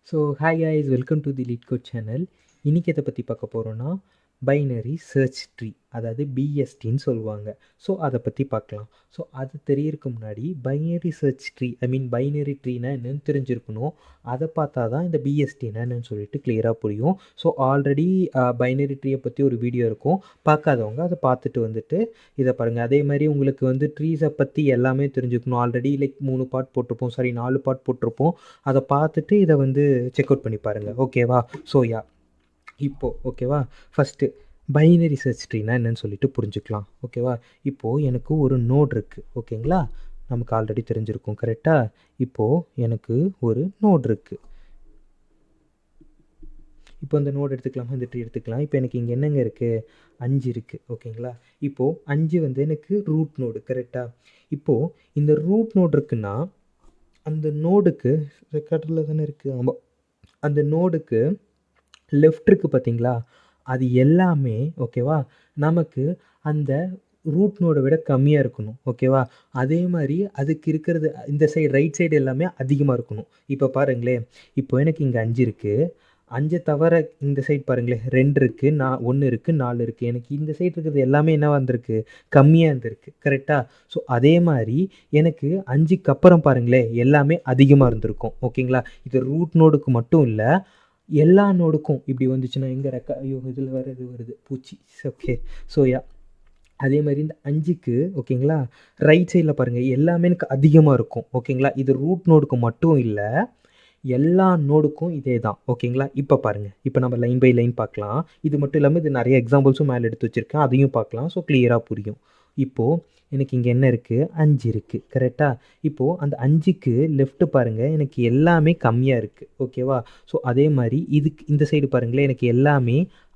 So hi guys, welcome to the lead channel. இன்றைக்கி எதை பற்றி பார்க்க போகிறோன்னா பைனரி சர்ச் ட்ரீ, அதாவது பிஎஸ்டின்னு சொல்லுவாங்க. ஸோ அதை பற்றி பார்க்கலாம். ஸோ அது தெரியறதுக்கு முன்னாடி பைனரி சர்ச் ட்ரீ பைனரி ட்ரீனா என்னென்னு தெரிஞ்சிருக்கணும். அதை பார்த்தா தான் இந்த பிஎஸ்டினா என்னன்னு சொல்லிட்டு கிளியராக புரியும். ஸோ ஆல்ரெடி பைனரி ட்ரீயை பற்றி ஒரு வீடியோ இருக்கும், பார்க்காதவங்க அதை பார்த்துட்டு வந்துட்டு இதை பாருங்கள். அதே மாதிரி உங்களுக்கு ட்ரீஸை பற்றி எல்லாமே தெரிஞ்சுக்கணும். ஆல்ரெடி 3 பார்ட் போட்டிருப்போம், 4 பார்ட் போட்டிருப்போம். அதை பார்த்துட்டு இதை செக் அவுட் பண்ணி பாருங்கள், ஓகேவா? ஸோ இப்போது ஓகேவா, ஃபஸ்ட்டு பைனரி சர்ச் ட்ரீனா என்னன்னு சொல்லிட்டு புரிஞ்சுக்கலாம், ஓகேவா? இப்போது எனக்கு ஒரு நோட் இருக்குது, ஓகேங்களா? நமக்கு ஆல்ரெடி தெரிஞ்சிருக்கும், கரெக்டாக? இப்போது எனக்கு ஒரு நோட் இருக்குது. இப்போ இந்த நோட் எடுத்துக்கலாமா, இந்த ட்ரீ எடுத்துக்கலாம். இப்போ எனக்கு இங்கே என்னங்க இருக்குது? 5 இருக்குது, ஓகேங்களா? இப்போது 5 எனக்கு ரூட் நோடு, கரெக்டாக? இப்போது இந்த ரூட் நோடு இருக்குன்னா அந்த நோடுக்கு ரெக்கார்டில் தானே இருக்குது, ஆமாம், அந்த நோடுக்கு லெஃப்ட் இருக்குது பார்த்தீங்களா? அது எல்லாமே ஓகேவா நமக்கு அந்த ரூட் நோடை விட கம்மியாக இருக்கணும், ஓகேவா? அதே மாதிரி அதுக்கு இருக்கிறது இந்த சைடு ரைட் சைடு எல்லாமே அதிகமாக இருக்கணும். இப்போ பாருங்களேன், இப்போ எனக்கு இங்கே 5 இருக்குது. 5 தவிர இந்த சைடு பாருங்களேன், 2 இருக்குது, 1 இருக்குது, 4 இருக்குது. எனக்கு இந்த சைடு இருக்கிறது எல்லாமே என்ன வந்திருக்கு? கம்மியாக இருந்திருக்கு, கரெக்டாக? ஸோ அதே மாதிரி எனக்கு 5க்கு அப்புறம் பாருங்களேன், எல்லாமே அதிகமாக இருந்திருக்கும், ஓகேங்களா? இது ரூட் நோடுக்கு மட்டும் இல்லை, எல்லா நோடுக்கும் இப்படி வந்துச்சுன்னா எங்கே ஐயோ இதில் வேறு இது வருது பூச்சி, ஓகே. ஸோ அதே மாதிரி இந்த 5க்கு ஓகேங்களா, ரைட் சைடில் பாருங்கள் எல்லாமே எனக்கு அதிகமாக இருக்கும், ஓகேங்களா? இது ரூட் நோடுக்கு மட்டும் இல்லை, எல்லா நோடுக்கும் இதே தான், ஓகேங்களா? இப்போ பாருங்கள், இப்போ நம்ம லைன் பை லைன் பார்க்கலாம். இது மட்டும் இல்லாமல் இது நிறைய எக்ஸாம்பிள்ஸும் மேலே எடுத்து வச்சுருக்கேன், அதையும் பார்க்கலாம். ஸோ கிளியராக புரியும். இப்போது எனக்கு இங்கே என்ன இருக்குது? 5 இருக்குது, கரெக்டாக? இப்போது அந்த 5க்கு லெஃப்ட்டு பாருங்கள், எனக்கு எல்லாமே கம்மியாக இருக்குது, ஓகேவா? ஸோ அதே மாதிரி இதுக்கு இந்த சைடு பாருங்களேன், எனக்கு எல்லாமே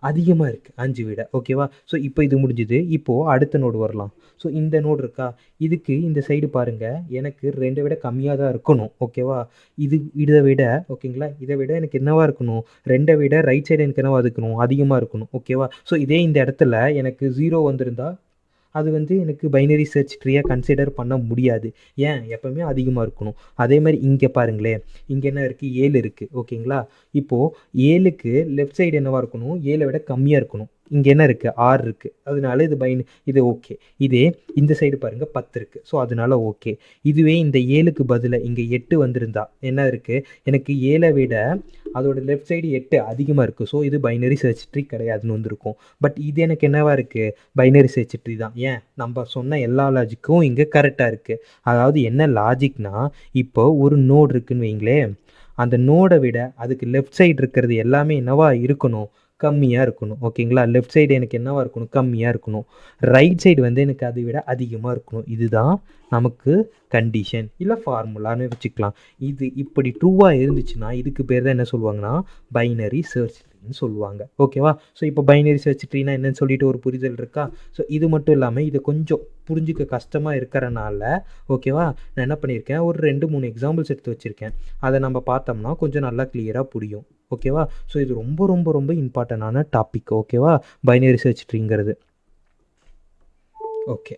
அதிகமாக இருக்குது 5 விட, ஓகேவா? ஸோ இப்போ இது முடிஞ்சுது. இப்போது அடுத்த நோடு வரலாம். ஸோ இந்த நோடு இருக்கா, இதுக்கு இந்த சைடு பாருங்கள், எனக்கு 2 விட கம்மியாக தான் இருக்கணும், ஓகேவா? இதை விட ஓகேங்களா, இதை விட எனக்கு என்னவா இருக்கணும்? 2 விட ரைட் சைடு எனக்கு என்னவா இருக்கணும்? அதிகமாக இருக்கணும், ஓகேவா? ஸோ இதே இந்த இடத்துல எனக்கு 0 வந்திருந்தா அது எனக்கு பைனரி சர்ச் ட்ரீயாக கன்சிடர் பண்ண முடியாது. ஏன்? எப்போவுமே அதிகமாக இருக்கணும். அதே மாதிரி இங்கே பாருங்களேன், இங்கே என்ன இருக்குது? 7 இருக்குது, ஓகேங்களா? இப்போது 7க்கு லெஃப்ட் சைடு என்னவாக இருக்கணும்? 7 விட கம்மியாக இருக்கணும். இங்கே என்ன இருக்குது? 6 இருக்குது, அதனால இது ஓகே. இதே இந்த சைடு பாருங்கள் 10 இருக்குது, ஸோ அதனால ஓகே. இதுவே இந்த 7க்கு பதிலாக இங்கே 8 வந்திருந்தா என்ன இருக்குது? எனக்கு 7 விட அதோட லெஃப்ட் சைடு 8 அதிகமாக இருக்குது, ஸோ இது பைனரி சர்ச் ட்ரீ கிடையாதுன்னு வந்திருக்கும். பட் இது எனக்கு என்னவா இருக்குது? பைனரி சர்ச் ட்ரீ தான். ஏன்? நம்ம சொன்ன எல்லா லாஜிக்கும் இங்கே கரெக்டாக இருக்குது. அதாவது என்ன லாஜிக்னா, இப்போ ஒரு நோடு இருக்குன்னு வைங்களேன், அந்த நோடை விட அதுக்கு லெஃப்ட் சைடு இருக்கிறது எல்லாமே என்னவா இருக்கணும்? கம்மியாக இருக்கணும், ஓகேங்களா? லெஃப்ட் சைடு எனக்கு என்னவாக இருக்கணும்? கம்மியாக இருக்கணும். ரைட் சைடு எனக்கு அதை விட அதிகமாக இருக்கணும். இதுதான் நமக்கு கண்டிஷன், இல்லை ஃபார்முலான்னு வச்சுக்கலாம். இது இப்படி ட்ரூவாக இருந்துச்சுன்னா இதுக்கு பேர் தான் என்ன சொல்லுவாங்கன்னா பைனரி சர்ச் ட்ரீன்னு சொல்லுவாங்க, ஓகேவா? ஸோ இப்போ பைனரி சர்ச் ட்ரீனா என்னன்னு சொல்லிட்டு ஒரு புரிதல் இருக்கா? ஸோ இது மட்டும் இல்லாமல் இதை கொஞ்சம் புரிஞ்சிக்க கஷ்டமாக இருக்கிறனால ஓகேவா, நான் என்ன பண்ணியிருக்கேன், ஒரு 2-3 எக்ஸாம்பிள்ஸ் எடுத்து வச்சுருக்கேன். அதை நம்ம பார்த்தோம்னா கொஞ்சம் நல்லா கிளியராக புரியும், ஓகேவா? ஸோ இது ரொம்ப ரொம்ப ரொம்ப இம்பார்ட்டண்டான டாபிக், ஓகேவா, பைனரி சர்ச் ட்ரீங்கிறது. ஓகே.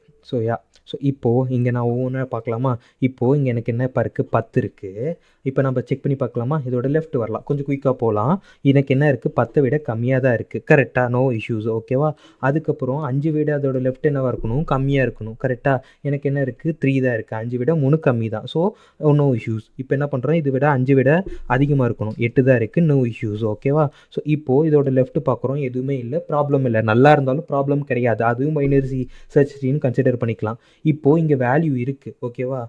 ஸோ இப்போது இங்கே நான் ஒவ்வொன்றா பார்க்கலாமா? இப்போது இங்கே எனக்கு என்ன இருக்குது? 10 இருக்குது. இப்போ நம்ம செக் பண்ணி பார்க்கலாமா? இதோட லெஃப்ட் வரலாம், கொஞ்சம் குயிக்காக போகலாம். எனக்கு என்ன இருக்குது? 10 விட கம்மியாக தான் இருக்குது, கரெக்டாக? நோ இஷ்யூஸ், ஓகேவா? அதுக்கப்புறம் 5 விட அதோட லெஃப்ட் என்னவாக இருக்கணும்? கம்மியாக இருக்கணும், கரெக்டாக? எனக்கு என்ன இருக்குது? 3 தான் இருக்குது. 5 விட 3 கம்மி தான், ஸோ நோ இஷ்யூஸ். இப்போ என்ன பண்ணுறோம்? இது விட 5 விட அதிகமாக இருக்கணும், 8 தான் இருக்குது, நோ இஷ்யூஸ், ஓகேவா? ஸோ இப்போது இதோட லெஃப்ட் பார்க்குறோம், எதுவுமே இல்லை, ப்ராப்ளம் இல்லை. நல்லா இருந்தாலும் ப்ராப்ளம் கிடையாது, அதுவும் பைனரி சர்ச் ட்ரீன்னு கன்சிடர் பண்ணிக்கலாம். இப்போது இங்கே வேல்யூ இருக்குது, ஓகேவா?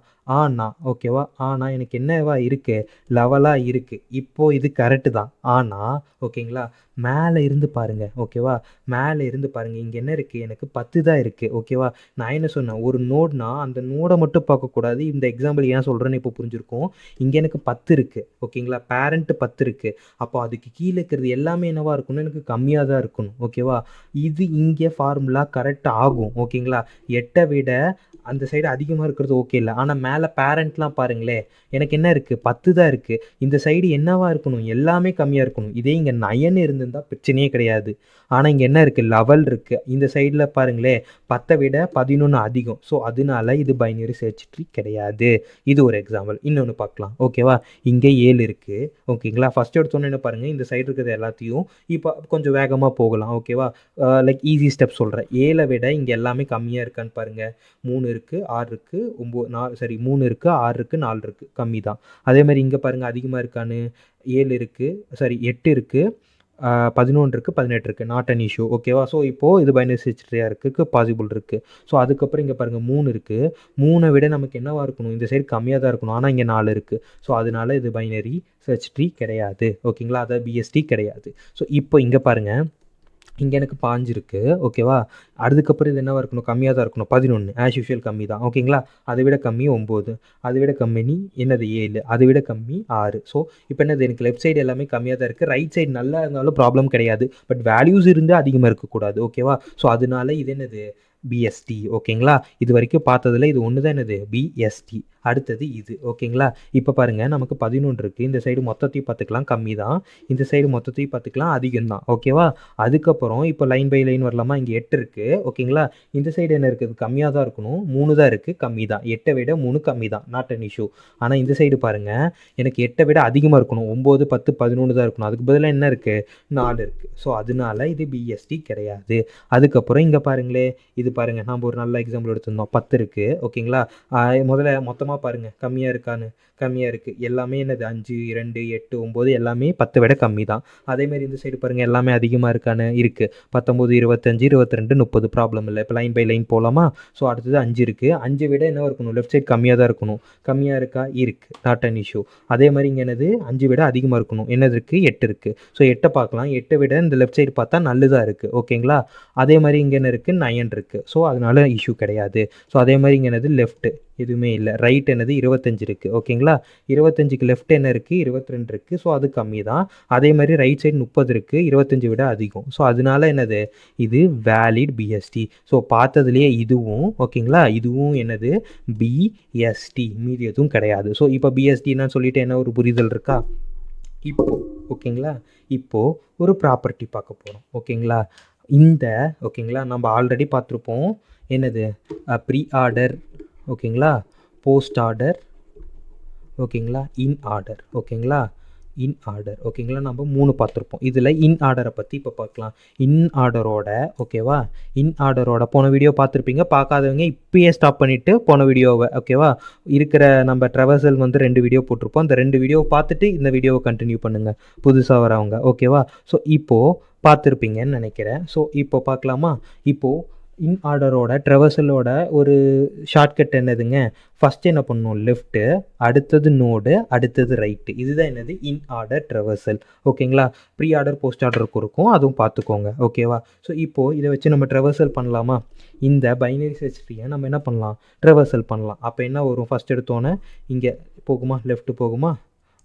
ஓகேவா? ஆனால் எனக்கு என்னவா இருக்குது? லெவலாக இருக்குது. இப்போது இது கரெக்டு தான், ஆனால் ஓகேங்களா, மேலே இருந்து பாருங்கள், ஓகேவா? மேலே இருந்து பாருங்கள், இங்கே என்ன இருக்குது? எனக்கு 10 தான் இருக்குது, ஓகேவா? நான் என்ன சொன்னேன்? ஒரு நோட்னா அந்த நோடை மட்டும் பார்க்கக்கூடாது. இந்த எக்ஸாம்பிள் ஏன் சொல்கிறேன்னு இப்போ புரிஞ்சிருக்கும். இங்கே எனக்கு 10 இருக்குது, ஓகேங்களா? பேரண்ட்டு 10 இருக்குது. அப்போ அதுக்கு கீழே இருக்கிறது எல்லாமே என்னவாக இருக்கணும்? எனக்கு கம்மியாக தான் இருக்கணும், ஓகேவா? இது இங்கே ஃபார்முலா கரெக்டாக ஆகும், ஓகேங்களா? 8 விட அந்த சைடு அதிகமாக இருக்கிறது ஓகே இல்லை, ஆனால் மேலே பேரண்ட்லாம் பாருங்களேன், எனக்கு என்ன இருக்குது 10 தான் இருக்குது. இந்த சைடு என்னவா இருக்கணும், எல்லாமே கம்மியாக இருக்கணும். இதே இங்கே 9 இருந்திருந்தால் பிரச்சனையே கிடையாது. ஆனால் இங்கே என்ன இருக்குது, 11 இருக்குது. இந்த சைடில் பாருங்களேன் 10 விட 11 அதிகம். ஸோ அதனால இது பைனரி சர்ச் ட்ரீ கிடையாது. இது ஒரு எக்ஸாம்பிள். இன்னொன்று பார்க்கலாம். ஓகேவா, இங்கே 7 இருக்குது. ஓகேங்களா, ஃபஸ்ட்டு எடுத்தோன்னே என்ன பாருங்கள், இந்த சைடு இருக்கிறது எல்லாத்தையும் இப்போ கொஞ்சம் வேகமாக போகலாம். ஓகேவா, லைக் ஈஸி ஸ்டெப் சொல்கிறேன். 7 விட இங்கே எல்லாமே கம்மியாக இருக்கான்னு பாருங்கள். 3 இருக்குது, 6 இருக்குது, 9 3 இருக்குது, 6 இருக்குது, 4 இருக்குது, கம்மி தான். அதே மாதிரி இங்கே பாருங்கள் அதிகமாக இருக்கான்னு. 7 இருக்குது, 8 இருக்குது, 11 இருக்குது, 18 இருக்குது, நாட் அன் இஷ்யூ. ஓகேவா, ஸோ இப்போது இது பைனரி சர்ச் ட்ரீயாக இருக்குது, பாசிபிள் இருக்குது. ஸோ அதுக்கப்புறம் இங்கே பாருங்கள் 3 இருக்குது. 3 விட நமக்கு என்னவாக இருக்கணும், இந்த சைடு கம்மியாக தான் இருக்கணும். ஆனால் இங்கே 4 இருக்குது. ஸோ அதனால இது பைனரி சர்ச் ட்ரீ கிடையாது. ஓகேங்களா, அதாவது பிஎஸ்டி கிடையாது. ஸோ இப்போ இங்கே பாருங்கள், இங்கே எனக்கு 5 இருக்குது. ஓகேவா, அதுக்கப்புறம் இது என்னவாக இருக்கணும், கம்மியாக தான் இருக்கணும். 11 ஆஸ் யூஷுவல் கம்மி தான். ஓகேங்களா, அதை விட கம்மி 9, அதை விட கம்மி என்னது 7, அதை விட கம்மி 6. ஸோ இப்போ என்னது, எனக்கு லெஃப்ட் சைடு எல்லாமே கம்மியாக தான் இருக்குது. ரைட் சைடு நல்லா இருந்தாலும் ப்ராப்ளம் கிடையாது. பட் வேல்யூஸ் இருந்து அதிகமாக இருக்கக்கூடாது. ஓகேவா, ஸோ அதனால இது என்னது பிஎஸ்டி. ஓகேங்களா, இது வரைக்கும் பார்த்ததில் இது ஒன்று தான் என்னது பிஎஸ்டி. அடுத்தது இது. ஓகேங்களா, இப்போ பாருங்கள் நமக்கு 11 இருக்குது. இந்த சைடு மொத்தத்தையும் பார்த்துக்கலாம், கம்மி தான். இந்த சைடு மொத்தத்தையும் பார்த்துக்கலாம், அதிகம் தான். ஓகேவா, அதுக்கப்புறம் இப்போ லைன் பை லைன் வரலாமா, இங்கே 8 இருக்குது. ஓகேங்களா, இந்த சைடு என்ன இருக்குது, கம்மியாக தான் இருக்கணும். 3 தான் இருக்குது, கம்மி தான். 8 விட 3 கம்மி தான், நாட் அன் இஷ்யூ. ஆனால் இந்த சைடு பாருங்கள், எனக்கு 8 விட அதிகமாக இருக்கணும். 9, 10, 11 தான் இருக்கணும். அதுக்கு பதிலாக என்ன இருக்குது, 4 இருக்குது. ஸோ அதனால இது பிஎஸ்டி கிடையாது. அதுக்கப்புறம் இங்கே பாருங்களே, இது பாருங்கள், நம்ம ஒரு நல்ல எக்ஸாம்பிள் எடுத்திருந்தோம். 10 இருக்குது. ஓகேங்களா, முதல்ல மொத்தமாக பாருங்கள் கம்மியாக இருக்கான்னு. கம்மியாக இருக்குது. எல்லாமே என்னது 5, 2, 8, 9 எல்லாமே 10 விட கம்மி தான். அதேமாதிரி இந்த சைடு பாருங்கள், எல்லாமே அதிகமாக இருக்கான்னு. இருக்குது 19, 25, 22, 30, ப்ராப்ளம் இல்லை. இப்போ லைன் பை லைன் போகலாமா. ஸோ அடுத்தது 5 இருக்குது. 5 விட என்ன இருக்கணும், லெஃப்ட் சைடு கம்மியாக தான் இருக்கணும். கம்மியாக இருக்கா, இருக்குது, நாட் அன் இஷ்யூ. அதே மாதிரி இங்கே என்னது 5 விட அதிகமாக இருக்கணும். என்னது இருக்குது, 8 இருக்குது. ஸோ 8 பார்க்கலாம். 8 விட இந்த லெஃப்ட் சைடு பார்த்தா நல்லதாக இருக்குது. ஓகேங்களா, அதே மாதிரி இங்கே என்ன இருக்குது, 9 இருக்குது. ஸோ அதனால இஷ்யூ கிடையாது. ஸோ அதே மாதிரி இங்கே என்னது லெஃப்ட்டு எதுவுமே இல்லை. ரைட் என்னது 25 இருக்குது. ஓகேங்களா, 25க்கு லெஃப்ட் என்ன இருக்குது, 22 இருக்குது. ஸோ அது கம்மி தான். அதே மாதிரி ரைட் சைடு 30 இருக்குது, 25 விட அதிகம். ஸோ அதனால என்னது, இது வேலிட் பிஎஸ்டி. ஸோ பார்த்ததுலேயே இதுவும் ஓகேங்களா, இதுவும் என்னது பிஎஸ்டி, மீதி எதுவும் கிடையாது. ஸோ இப்போ பிஎஸ்டின்னு சொல்லிட்டு என்ன ஒரு புரிதல் இருக்கா இப்போது. ஓகேங்களா, இப்போது ஒரு ப்ராப்பர்ட்டி பார்க்க போகிறோம். ஓகேங்களா, இந்த ஓகேங்களா நம்ம ஆல்ரெடி பார்த்துருப்போம். என்னது ப்ரீ ஆர்டர், ஓகேங்களா, போஸ்ட் ஆர்டர், ஓகேங்களா, இன் ஆர்டர். ஓகேங்களா, இன் ஆர்டர். ஓகேங்களா, நம்ம 3 பார்த்துருப்போம். இதில் இன் ஆர்டரை பற்றி இப்போ பார்க்கலாம். இன் ஆர்டரோட ஓகேவா, இன் ஆர்டரோட போன வீடியோ பார்த்துருப்பீங்க. பார்க்காதவங்க இப்பயே ஸ்டாப் பண்ணிவிட்டு போன வீடியோவை ஓகேவா, இருக்கிற நம்ம ட்ரெவர்சல் 2 வீடியோ போட்டிருப்போம். அந்த 2 வீடியோவை பார்த்துட்டு இந்த வீடியோவை கண்டினியூ பண்ணுங்கள், புதுசாக வரவங்க. ஓகேவா, ஸோ இப்போது பார்த்துருப்பீங்கன்னு நினைக்கிறேன். ஸோ இப்போ பார்க்கலாமா. இப்போது இன் ஆர்டரோட ட்ரெவர்சலோட ஒரு ஷார்ட்கட் என்னதுங்க, ஃபஸ்ட்டு என்ன பண்ணணும், லெஃப்ட்டு, அடுத்தது நோடு, அடுத்தது ரைட்டு. இதுதான் என்னது இன் ஆர்டர் ட்ரெவர்சல். ஓகேங்களா, ப்ரீ ஆர்டர் போஸ்ட் ஆர்டருக்கு இருக்கும், அதுவும் பார்த்துக்கோங்க. ஓகேவா, ஸோ இப்போது இதை வச்சு நம்ம ட்ரெவர்சல் பண்ணலாமா. இந்த பைனரி சர்ச் ட்ரீயை நம்ம என்ன பண்ணலாம், ட்ரெவர்சல் பண்ணலாம். அப்போ என்ன வரும், ஃபஸ்ட் எடுத்தோன்னே இங்கே போகுமா, லெஃப்ட்டு போகுமா.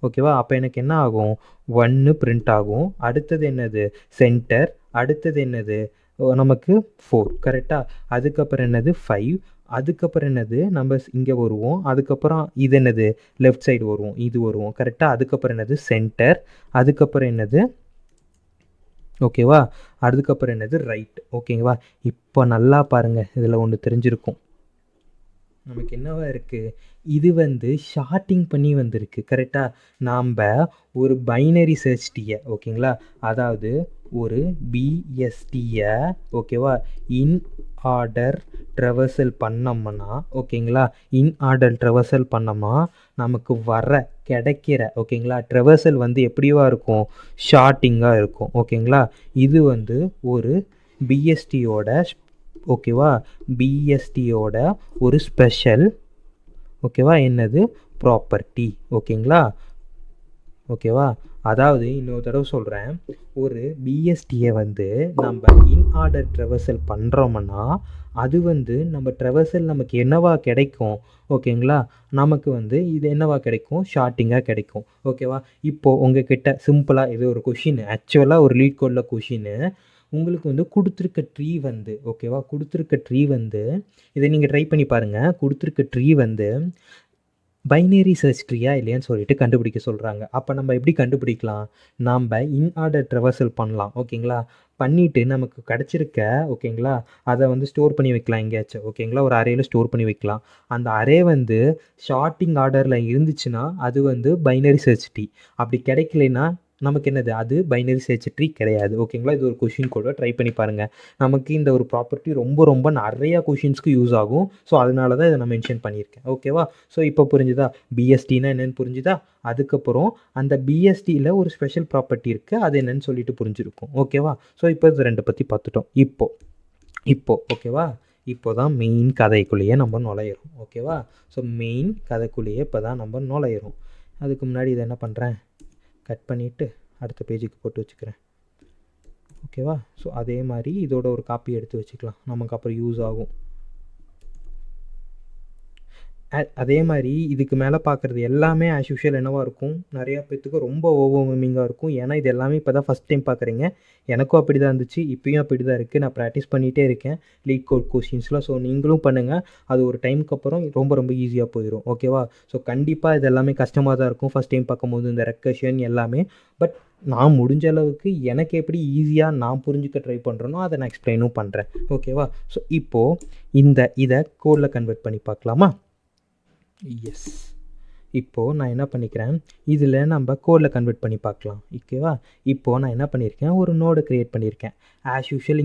ஓகேவா, அப்போ எனக்கு என்ன ஆகும், 1 பிரிண்ட் ஆகும். அடுத்தது என்னது சென்டர், அடுத்தது என்னது நமக்கு 4. கரெக்டாக, அதுக்கப்புறம் என்னது 5, அதுக்கப்புறம் என்னது நம்ம இங்கே வருவோம். அதுக்கப்புறம் இது என்னது லெஃப்ட் சைடு வருவோம், இது வருவோம். கரெக்டாக, அதுக்கப்புறம் என்னது சென்டர், அதுக்கப்புறம் என்னது ஓகேவா, அதுக்கப்புறம் என்னது ரைட். ஓகேவா, இப்போ நல்லா பாருங்கள், இதில் ஒன்று தெரிஞ்சிருக்கும். நமக்கு என்னவா இருக்குது, இது ஷார்ட்டிங் பண்ணி வந்திருக்கு. கரெக்டாக, நாம் ஒரு பைனரி சர்ச் டீயை ஓகேங்களா, அதாவது ஒரு பிஎஸ்டியை ஓகேவா இன் ஆர்டர் ட்ரெவர்சல் பண்ணோம்னா ஓகேங்களா, இன் ஆர்டர் ட்ரெவர்சல் பண்ணோம்னா நமக்கு வர கிடைக்கிற ஓகேங்களா ட்ரெவர்சல் எப்படிவா இருக்கும், ஷார்ட்டிங்காக இருக்கும். ஓகேங்களா, இது ஒரு பிஎஸ்டியோட ஓகேவா, பிஎஸ்டியோட ஒரு ஸ்பெஷல் ஓகேவா என்னது ப்ராப்பர்ட்டி. ஓகேங்களா, ஓகேவா, அதாவது இன்னொரு தடவை சொல்கிறேன், ஒரு பிஎஸ்டியை நம்ம இன் ஆர்டர் ட்ரெவர்சல் பண்ணுறோம்னா அது நம்ம ட்ரெவர்சல் நமக்கு என்னவா கிடைக்கும். ஓகேங்களா, நமக்கு இது என்னவா கிடைக்கும், ஷார்ட்டிங்காக கிடைக்கும். ஓகேவா, இப்போது உங்ககிட்ட சிம்பிளாக இது ஒரு கொஷின், ஆக்சுவலாக ஒரு லீட் கோடில் கொஷின்னு உங்களுக்கு கொடுத்துருக்க ட்ரீ ஓகேவா, கொடுத்துருக்க ட்ரீ இதை நீங்கள் ட்ரை பண்ணி பாருங்கள். கொடுத்துருக்க ட்ரீ பைனரி சர்ச் ட்ரீயா இல்லையான்னு சொல்லிட்டு கண்டுபிடிக்க சொல்கிறாங்க. அப்போ நம்ம எப்படி கண்டுபிடிக்கலாம்? நாம் இன் ஆர்டர் ட்ரெவர்சல் பண்ணலாம். ஓகேங்களா? பண்ணிவிட்டு நமக்கு கிடச்சிருக்க ஓகேங்களா அதை வந்து ஸ்டோர் பண்ணி வைக்கலாம் எங்கேயாச்சும். ஓகேங்களா? ஒரு அரேயில் ஸ்டோர் பண்ணி வைக்கலாம். அந்த அரே வந்து ஷார்ட்டிங் ஆர்டரில் இருந்துச்சுன்னா அது வந்து பைனரி சர்ச் ட்ரீ. அப்படி கிடைக்கலைன்னா நமக்கு என்னது? அது பைனரி சர்ச் ட்ரீ கிடையாது. ஓகேங்களா? இது ஒரு கொஷின் கூட ட்ரை பண்ணி பாருங்கள். நமக்கு இந்த ஒரு ப்ராப்பர்ட்டி ரொம்ப ரொம்ப நிறையா கொஷின்ஸ்க்கு யூஸ் ஆகும். ஸோ அதனால தான் இதை நான் மென்ஷன் பண்ணியிருக்கேன். ஓகேவா? ஸோ இப்போ புரிஞ்சுதா பிஎஸ்டினா என்னென்னு புரிஞ்சுதா? அதுக்கப்புறம் அந்த பிஎஸ்டியில் ஒரு ஸ்பெஷல் ப்ராப்பர்ட்டி இருக்குது, அது என்னன்னு சொல்லிட்டு புரிஞ்சிருக்கும். ஓகேவா? ஸோ இப்போ இது ரெண்டு பற்றி பார்த்துட்டோம். இப்போ ஓகேவா? இப்போ தான் மெயின் கதைக்குள்ளேயே நம்ம நுழையிறோம். ஓகேவா? ஸோ மெயின் கதைக்குள்ளேயே இப்போ தான் நம்ம நுழையிறோம். அதுக்கு முன்னாடி இதை என்ன பண்ணுறேன்? கட் பண்ணிவிட்டு அடுத்த பேஜுக்கு போட்டு வச்சுக்கிறேன். ஓகேவா? ஸோ அதே மாதிரி இதோட ஒரு காப்பி எடுத்து வச்சுக்கலாம், நமக்கு அப்புறம் யூஸ் ஆகும். அதே மாதிரி இதுக்கு மேலே பார்க்குறது எல்லாமே ஆஸ் யூஷுவல் என்னவாக இருக்கும்? நிறையா பேர்த்துக்கு ரொம்ப ஓவர்வெல்மிங்காக இருக்கும். ஏன்னா இது எல்லாமே இப்போ தான் ஃபஸ்ட் டைம் பார்க்குறீங்க. எனக்கும் அப்படி தான் இருந்துச்சு, இப்போயும் அப்படி தான் இருக்குது. நான் ப்ராக்டிஸ் பண்ணிகிட்டே இருக்கேன் லீட் கோட் கொஷின்ஸ்லாம். ஸோ நீங்களும் பண்ணுங்கள். அது ஒரு டைமுக்கு அப்புறம் ரொம்ப ரொம்ப ஈஸியாக போயிடும். ஓகேவா? ஸோ கண்டிப்பாக இது எல்லாமே கஷ்டமாக தான் இருக்கும் ஃபஸ்ட் டைம் பார்க்கும்போது, இந்த ரெக்கர்ஷன் எல்லாமே. பட் நான் முடிஞ்ச அளவுக்கு எனக்கு எப்படி ஈஸியாக நான் புரிஞ்சுக்க ட்ரை பண்ணுறேனோ அதை நான் எக்ஸ்பிளைனும் பண்ணுறேன். ஓகேவா? ஸோ இப்போது இதை கோடில் கன்வெர்ட் பண்ணி பார்க்கலாமா? எஸ். இப்போது நான் என்ன பண்ணிக்கிறேன், இதில் நம்ம கோடில் கன்வெர்ட் பண்ணி பார்க்கலாம். ஓகேவா? இப்போது நான் என்ன பண்ணியிருக்கேன், ஒரு நோடு க்ரியேட் பண்ணியிருக்கேன். ஆஸ் யூஷுவல்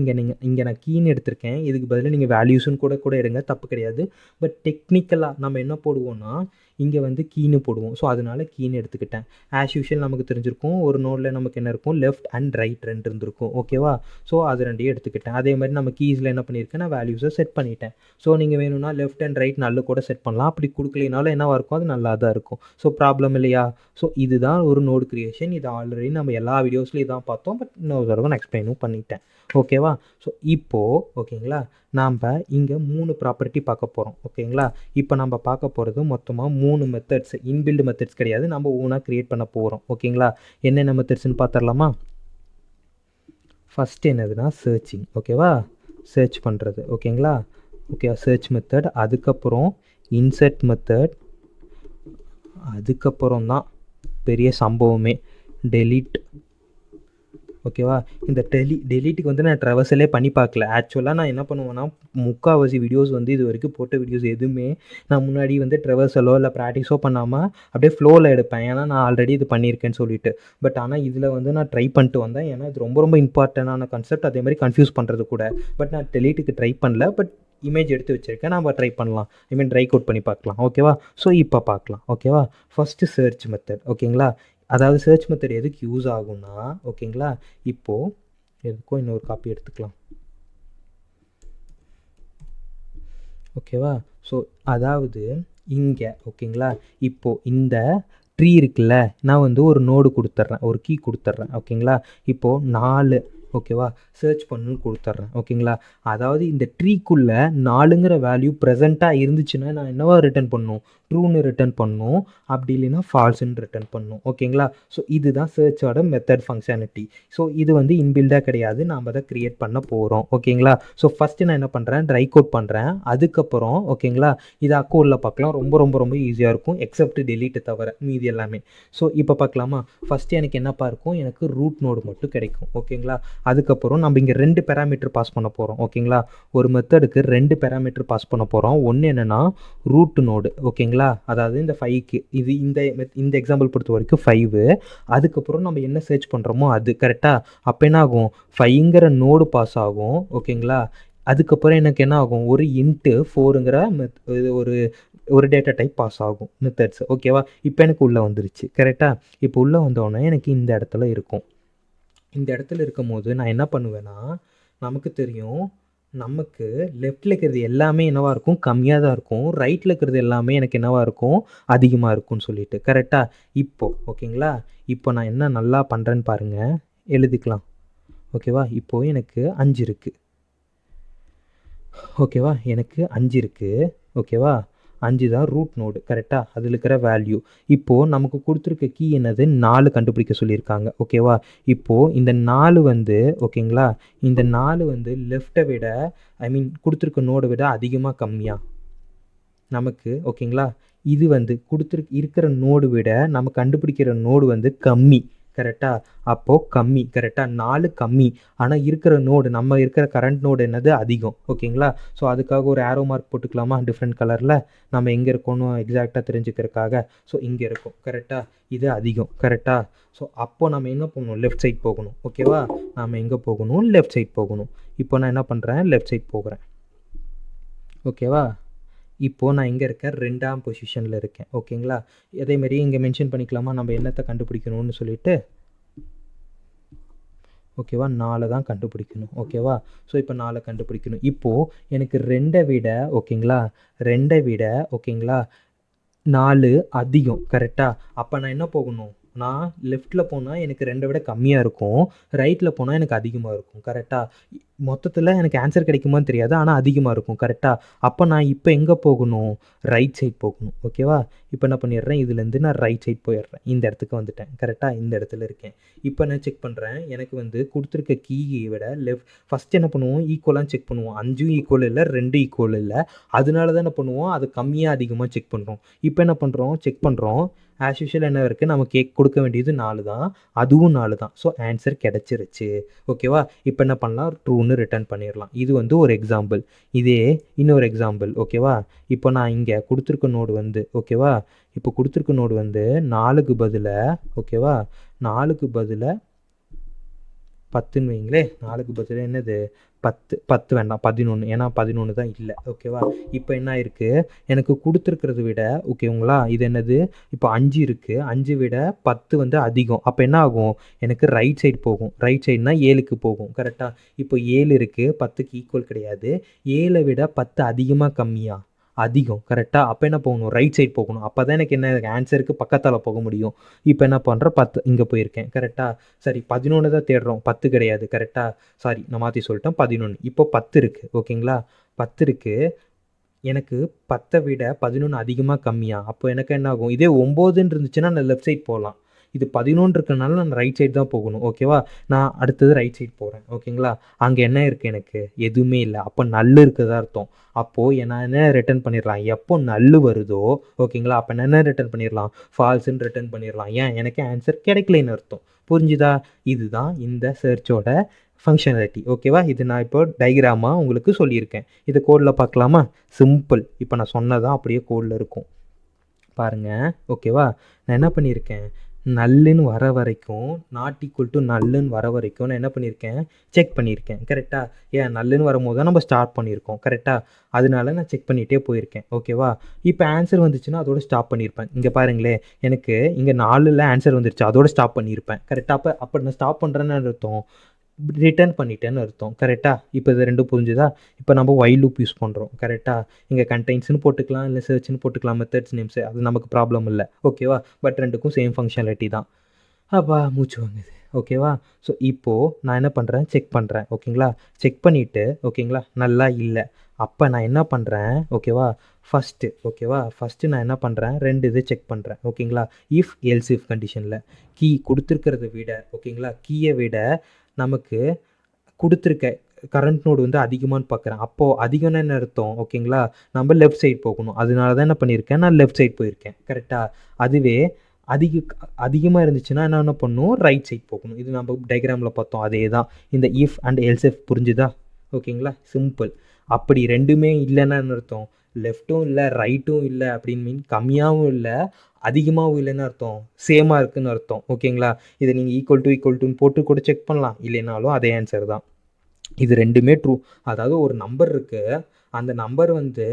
இங்கே நான் கீன்னு எடுத்திருக்கேன். இதுக்கு பதிலாக நீங்கள் வேல்யூஸ்ன்னு கூட எடுங்க, தப்பு கிடையாது. பட் டெக்னிக்கலாக நம்ம என்ன போடுவோம்னா இங்கே வந்து கீன்னு போடுவோம். ஸோ அதனால் கீன்னு எடுத்துக்கிட்டேன். ஆஸ் யூஷுவல் நமக்கு தெரிஞ்சிருக்கும், ஒரு நோடில் நமக்கு என்ன இருக்கும், லெஃப்ட் அண்ட் ரைட் ரெண்டு இருந்திருக்கும். ஓகேவா? ஸோ அது ரெண்டையும் எடுத்துக்கிட்டேன். அதே மாதிரி நம்ம கீஸில் என்ன பண்ணியிருக்கேன், நான் வேல்யூஸை செட் பண்ணிட்டேன். ஸோ நீங்கள் வேணும்னா லெஃப்ட் அண்ட் ரைட் நல்ல கூட செட் பண்ணலாம். அப்படி கொடுக்கலினாலும் என்னவாக இருக்கும், அது நல்லா தான் இருக்கும். ஸோ ப்ராப்ளம் இல்லையா? ஸோ இதுதான் ஒரு நோடு க்ரியேஷன். இது ஆல்ரெடி நம்ம எல்லா வீடியோஸ்லையும் தான் பார்த்தோம். பட் இன்னொரு தடவை நான் எக்ஸ்பிளைனும் பண்ணிட்டேன். ஓகேவா? ஸோ இப்போது ஓகேங்களா, நாம் இங்கே 3 ப்ராப்பர்ட்டி பார்க்க போகிறோம். ஓகேங்களா? இப்போ நம்ம பார்க்க போகிறது மொத்தமாக 3 மெத்தட்ஸ். இன்பில்டு மெத்தட்ஸ் கிடையாது, நம்ம ஓனாக க்ரியேட் பண்ண போகிறோம். ஓகேங்களா? என்னென்ன மெத்தட்ஸ்ன்னு பார்த்துடலாமா? ஃபஸ்ட்டு என்னதுன்னா சர்ச்சிங். ஓகேவா? சர்ச் பண்ணுறது. ஓகேங்களா? Okay, search method. அதுக்கப்புறம் இன்சர்ட் மெத்தட். அதுக்கப்புறம் தான் பெரிய சம்பவமே டெலீட். ஓகேவா? இந்த டெலீட்டுக்கு வந்து நான் ட்ரெவர்சலே பண்ணி பார்க்கல. ஆக்சுவலாக நான் என்ன பண்ணுவேன்னா, முக்கால்வாசி வீடியோஸ் வந்து இது வரைக்கும் போட்ட வீடியோஸ் எதுவுமே நான் முன்னாடி வந்து ட்ரெவர்சலோ இல்லை ப்ராக்டிஸோ பண்ணாமல் அப்படியே ஃப்ளோவில் எடுப்பேன். ஏன்னா நான் ஆல்ரெடி இது பண்ணியிருக்கேன்னு சொல்லிட்டு. பட் ஆனால் இதில் வந்து நான் ட்ரை பண்ணிட்டு வந்தேன். ஏன்னா இது ரொம்ப ரொம்ப இம்பார்ட்டண்டான கான்செப்ட். அதே மாதிரி கன்ஃபியூஸ் பண்ணுறது கூட. பட் நான் டெலீட்டுக்கு ட்ரை பண்ணல. பட் இமேஜ் எடுத்து வச்சுருக்கேன், நம்ம ட்ரை பண்ணலாம். ட்ரை அவுட் பண்ணி பார்க்கலாம். ஓகேவா? ஸோ இப்போ பார்க்கலாம். ஓகேவா? First search method. ஓகேங்களா? அதாவது சர்ச் மெத்தட் எதுக்கு யூஸ் ஆகும்னா, ஓகேங்களா, இப்போது எதுக்கும் இன்னொரு காப்பி எடுத்துக்கலாம். ஓகேவா? ஸோ அதாவது இங்கே ஓகேங்களா, இப்போது இந்த ட்ரீ இருக்குல்ல, நான் வந்து ஒரு நோடு கொடுத்துட்றேன், ஒரு கீ கொடுத்துட்றேன். ஓகேங்களா? இப்போது 4 ஓகேவா சர்ச் பண்ணுன்னு கொடுத்துட்றேன். ஓகேங்களா? அதாவது இந்த ட்ரீக்குள்ளே 4ங்கிற வேல்யூ ப்ரெசண்ட்டாக இருந்துச்சுன்னா நான் என்னவா ரிட்டர்ன் பண்ணணும், ட்ரூன்னு ரிட்டர்ன் பண்ணணும். அப்படி இல்லைன்னா ஃபால்ஸுன்னு ரிட்டர்ன் பண்ணணும். ஓகேங்களா? ஸோ இதுதான் சர்ச்சோட மெத்தட் ஃபங்க்ஷனாலிட்டி. ஸோ இது வந்து இன்பில்டாக கிடையாது, நாம் அதை க்ரியேட் பண்ண போகிறோம். ஓகேங்களா? ஸோ ஃபஸ்ட்டு நான் என்ன பண்ணுறேன், ட்ரை கோட் பண்ணுறேன். அதுக்கப்புறம் ஓகேங்களா, இது அக்கோடில் பார்க்கலாம். ரொம்ப ரொம்ப ரொம்ப ஈஸியாக இருக்கும், எக்ஸப்ட் டெலீட்டை தவிர மீதி எல்லாமே. ஸோ இப்போ பார்க்கலாமா? ஃபஸ்ட்டு எனக்கு என்னப்பா இருக்கும், எனக்கு ரூட் நோடு மட்டும் கிடைக்கும். ஓகேங்களா? அதுக்கப்புறம் நம்ம இங்கே 2 பேராமீட்டர் பாஸ் பண்ண போகிறோம். ஓகேங்களா? ஒரு மெத்தடுக்கு 2 பேராமீட்டர் பாஸ் பண்ண போகிறோம். ஒன்று என்னென்னா ரூட் நோடு. ஓகேங்களா? அதாவது இந்த 5க்கு இது இந்த எக்ஸாம்பிள் பொறுத்த வரைக்கும் 5. அதுக்கப்புறம் நம்ம என்ன சர்ச் பண்ணுறோமோ அது கரெக்டாக. அப்போ என்ன ஆகும், 5ங்கிற நோடு பாஸ் ஆகும். ஓகேங்களா? அதுக்கப்புறம் எனக்கு என்ன ஆகும், ஒரு இன்ட்டு 4ங்கிற ஒரு டேட்டா டைப் பாஸ் ஆகும் மெத்தட்ஸ். ஓகேவா? இப்போ எனக்கு உள்ளே வந்துருச்சு. கரெக்டாக? இப்போ உள்ளே வந்தோடனே எனக்கு இந்த இடத்துல இருக்கும். இந்த இடத்துல இருக்கும் போது நான் என்ன பண்ணுவேன்னா, நமக்கு தெரியும், நமக்கு லெஃப்ட்டில் இருக்கிறது எல்லாமே என்னவாக இருக்கும், கம்மியாக தான் இருக்கும். ரைட்டில் இருக்கிறது எல்லாமே எனக்கு என்னவாக இருக்கும், அதிகமாக இருக்கும்னு சொல்லிட்டு. கரெக்டாக? இப்போது ஓகேங்களா, இப்போ நான் என்ன நல்லா பண்ணுறேன்னு பாருங்கள், எழுதிக்கலாம். ஓகேவா? இப்போது எனக்கு 5 இருக்குது. ஓகேவா? எனக்கு 5 இருக்குது. ஓகேவா? 5 தான் ரூட் நோடு. கரெக்டாக? அதில் இருக்கிற வேல்யூ. இப்போது நமக்கு கொடுத்துருக்க கீ என்னது, 4 கண்டுபிடிக்க சொல்லியிருக்காங்க. ஓகேவா? இப்போது இந்த 4 வந்து ஓகேங்களா, இந்த 4 வந்து லெஃப்ட்டை விட கொடுத்துருக்க நோடை விட அதிகமாக கம்மியாக நமக்கு. ஓகேங்களா? இது வந்து இருக்கிற நோடு விட நம்ம கண்டுபிடிக்கிற நோடு வந்து கம்மி. கரெக்டா? அப்போது கம்மி. கரெக்டாக 4 கம்மி. ஆனால் இருக்கிற நோடு நம்ம இருக்கிற கரண்ட் நோடு என்னது அதிகம். ஓகேங்களா? ஸோ அதுக்காக ஒரு ஆரோ மார்க் போட்டுக்கலாமா டிஃப்ரெண்ட் கலரில், நம்ம எங்கே இருக்கோன்னு எக்ஸாக்டாக தெரிஞ்சுக்கிறதுக்காக. ஸோ இங்கே இருக்கும். கரெக்டாக? இது அதிகம். கரெக்டாக? ஸோ அப்போ நம்ம என்ன பண்ணணும், லெஃப்ட் சைட் போகணும். ஓகேவா? நம்ம எங்கே போகணும், லெஃப்ட் சைட் போகணும். இப்போ நான் என்ன பண்ணுறேன், லெஃப்ட் சைட் போகிறேன். ஓகேவா? இப்போது நான் எங்கே இருக்கேன், 2ஆம் பொசிஷனில் இருக்கேன். ஓகேங்களா? அதேமாரி இங்கே மென்ஷன் பண்ணிக்கலாமா நம்ம என்னத்தை கண்டுபிடிக்கணும்னு சொல்லிட்டு. ஓகேவா? 4 தான் கண்டுபிடிக்கணும். ஓகேவா? ஸோ இப்போ 4 கண்டுபிடிக்கணும். இப்போது எனக்கு 2 விட ஓகேங்களா, 2 விட ஓகேங்களா 4 அதிகம். கரெக்டாக? அப்போ நான் என்ன போகணும், நான் லெஃப்ட்டில் போனால் எனக்கு 2 விட கம்மியாக இருக்கும், ரைட்டில் போனால் எனக்கு அதிகமாக இருக்கும். கரெக்டாக? மொத்தத்தில் எனக்கு ஆன்சர் கிடைக்குமான்னு தெரியாது, ஆனால் அதிகமாக இருக்கும். கரெக்டாக? அப்போ நான் இப்போ எங்கே போகணும், ரைட் சைட் போகணும். ஓகேவா? இப்போ என்ன பண்ணிடுறேன், இதுலேருந்து நான் ரைட் சைட் போயிடுறேன். இந்த இடத்துக்கு வந்துட்டேன். கரெக்டாக? இந்த இடத்துல இருக்கேன். இப்போ நான் செக் பண்ணுறேன், எனக்கு வந்து கொடுத்துருக்க கீயை விட ஃபஸ்ட் என்ன பண்ணுவோம், ஈக்குவலாக செக் பண்ணுவோம். 5 ஈக்குவல் இல்லை, 2 ஈக்குவல் இல்லை. அதனால தான் என்ன பண்ணுவோம், அது கம்மியாக அதிகமாக செக் பண்ணுறோம். இப்போ என்ன பண்ணுறோம், செக் பண்ணுறோம். ஆஸ் யூஷுவல் என்ன இருக்குது, நம்ம கொடுக்க வேண்டியது 4 தான், அதுவும் 4 தான். ஸோ ஆன்சர் கிடச்சிருச்சு. ஓகேவா? இப்போ என்ன பண்ணலாம், ட்ரூன்னு ரிட்டர்ன் பண்ணிடலாம். இது வந்து ஒரு எக்ஸாம்பிள். இதே இன்னொரு எக்ஸாம்பிள். ஓகேவா? இப்போ நான் இங்கே கொடுத்துருக்க நோடு வந்து ஓகேவா, இப்போ கொடுத்துருக்க நோடு வந்து 4க்கு பதிலாக ஓகேவா, 4க்கு பதிலாக 10ன்னு வைங்களேன். 4க்கு பதிலாக என்னது 10 வேண்டாம், 11. ஏன்னா 11 தான் இல்லை. ஓகேவா? இப்போ என்ன ஆயிருக்கு, எனக்கு கொடுத்துருக்கிறத விட ஓகேங்களா, இது என்னது, இப்போ 5 இருக்குது, 5 விட 10 வந்து அதிகம். அப்போ என்ன ஆகும், எனக்கு ரைட் சைடு போகும். ரைட் சைடுனா 7க்கு போகும். கரெக்டாக? இப்போ 7 இருக்குது, 10க்கு ஈக்குவல் கிடையாது. 7 விட 10 அதிகமாக கம்மியாக அதிகம். கரெக்டாக? அப்போ என்ன போகணும், ரைட் சைட் போகணும். அப்போ தான் எனக்கு என்ன ஆன்சருக்கு பக்கத்தால் போக முடியும். இப்போ என்ன பண்ணுறேன், 10 இங்கே போயிருக்கேன். கரெக்டாக? சரி 11 தான் தேடுறோம், 10 கிடையாது. கரெக்டாக? சாரி நான் மாற்றி சொல்லிட்டேன், 11. இப்போ 10 இருக்குது. ஓகேங்களா? 10 இருக்குது. எனக்கு 10 விட 11 அதிகமாக கம்மியா, அப்போ எனக்கு என்ன ஆகும், இதே 9ன்னு இருந்துச்சுன்னா நான் லெஃப்ட் சைட் போகலாம். இது 11 இருக்கனால நான் ரைட் சைடு தான் போகணும். ஓகேவா? நான் அடுத்தது ரைட் சைட் போகிறேன். ஓகேங்களா? அங்கே என்ன இருக்குது, எனக்கு எதுவுமே இல்லை. அப்போ நல்லு இருக்குதா அர்த்தம். அப்போது நான் என்ன ரிட்டர்ன் பண்ணிடலாம், எப்போ நல்லு வருதோ ஓகேங்களா, அப்போ நான் என்ன ரிட்டர்ன் பண்ணிடலாம், ஃபால்ஸுன்னு ரிட்டர்ன் பண்ணிடலாம். ஏன், எனக்கு ஆன்சர் கிடைக்கலன்னு அர்த்தம். புரிஞ்சுதா? இதுதான் இந்த சர்ச்சோட ஃபங்க்ஷனாலிட்டி. ஓகேவா? இது நான் இப்போ டைகிராமாக உங்களுக்கு சொல்லியிருக்கேன். இது கோடில் பார்க்கலாமா? சிம்பிள். இப்போ நான் சொன்னதான் அப்படியே கோடில் இருக்கும் பாருங்கள். ஓகேவா? நான் என்ன பண்ணியிருக்கேன், நல்லுன்னு வர வரைக்கும், நாட் ஈக்குவல் டு நல்லுன்னு வர வரைக்கும் நான் என்ன பண்ணியிருக்கேன், செக் பண்ணியிருக்கேன். கரெக்டாக? ஏன் நல்லுன்னு வரும்போது தான் நம்ம ஸ்டார்ட் பண்ணியிருக்கோம். கரெக்டாக? அதனால நான் செக் பண்ணிகிட்டே போயிருக்கேன். ஓகேவா? இப்போ ஆன்சர் வந்துச்சுன்னா அதோட ஸ்டாப் பண்ணியிருப்பேன். இங்கே பாருங்களேன், எனக்கு இங்கே 4ல் ஆன்சர் வந்துருச்சு, அதோட ஸ்டாப் பண்ணியிருப்பேன். கரெக்டாக? அப்போ நான் ஸ்டாப் பண்ணுறேன்னு அர்த்தம், ரிட்டர்ன் பண்ணிட்டேன்னு அர்த்தம். கரெக்டாக? இப்போ இது 2 புரிஞ்சுதா? இப்போ நம்ம ஒயில் லூப் யூஸ் பண்ணுறோம். கரெக்டாக? இங்கே கண்டெய்ன்ஸ்னு போட்டுக்கலாம், இல்லை சர்ச்னு போட்டுக்கலாம், மெத்தட்ஸ் நேம்ஸு, அது நமக்கு ப்ராப்ளம் இல்லை. ஓகேவா? பட் ரெண்டுக்கும் சேம் ஃபங்க்ஷனாலிட்டி தான். அப்பா மூச்சு வாங்குது. ஓகேவா? ஸோ இப்போது நான் என்ன பண்ணுறேன், செக் பண்ணுறேன். ஓகேங்களா? செக் பண்ணிவிட்டு ஓகேங்களா, நல்லா இல்லை. அப்போ நான் என்ன பண்ணுறேன், ஓகேவா, ஃபஸ்ட்டு நான் என்ன பண்ணுறேன், 2 இது செக் பண்ணுறேன். ஓகேங்களா? இஃப் எல்ஸ் இஃப் கண்டிஷனில் கீ கொடுத்துருக்கிறத விட ஓகேங்களா, கீயை விட நமக்கு கொடுத்துருக்க கரண்ட் நோடு வந்து அதிகமானு பார்க்குறேன். அப்போது அதிகம்னு என்ன அர்த்தம், ஓகேங்களா, நம்ம லெஃப்ட் சைட் போகணும். அதனால தான் என்ன பண்ணியிருக்கேன், நான் லெஃப்ட் சைட் போயிருக்கேன். கரெக்டாக? அதுவே அதிகமாக இருந்துச்சுன்னா என்ன பண்ணணும், ரைட் சைட் போகணும். இது நம்ம டயக்ராமில் பார்த்தோம், அதே தான். இந்த இஃப் அண்ட் எல்ஸ் இஃப் புரிஞ்சுதா? ஓகேங்களா? சிம்பிள். அப்படி ரெண்டுமே இல்லைன்னா என்ன அர்த்தம், லெஃப்ட்டும் இல்லை ரைட்டும் இல்லை அப்படின்னு மீன், கம்மியாகவும் இல்லை அதிகமாகவும் இல்லைன்னு அர்த்தம், சேமாக இருக்குதுன்னு அர்த்தம். ஓகேங்களா? இதை நீங்கள் ஈக்குவல் டுன்னு போட்டு கூட செக் பண்ணலாம், இல்லைனாலும் அதே ஆன்சர் தான். இது ரெண்டுமே ட்ரூ. அதாவது ஒரு நம்பர் இருக்குது, அந்த நம்பர் வந்து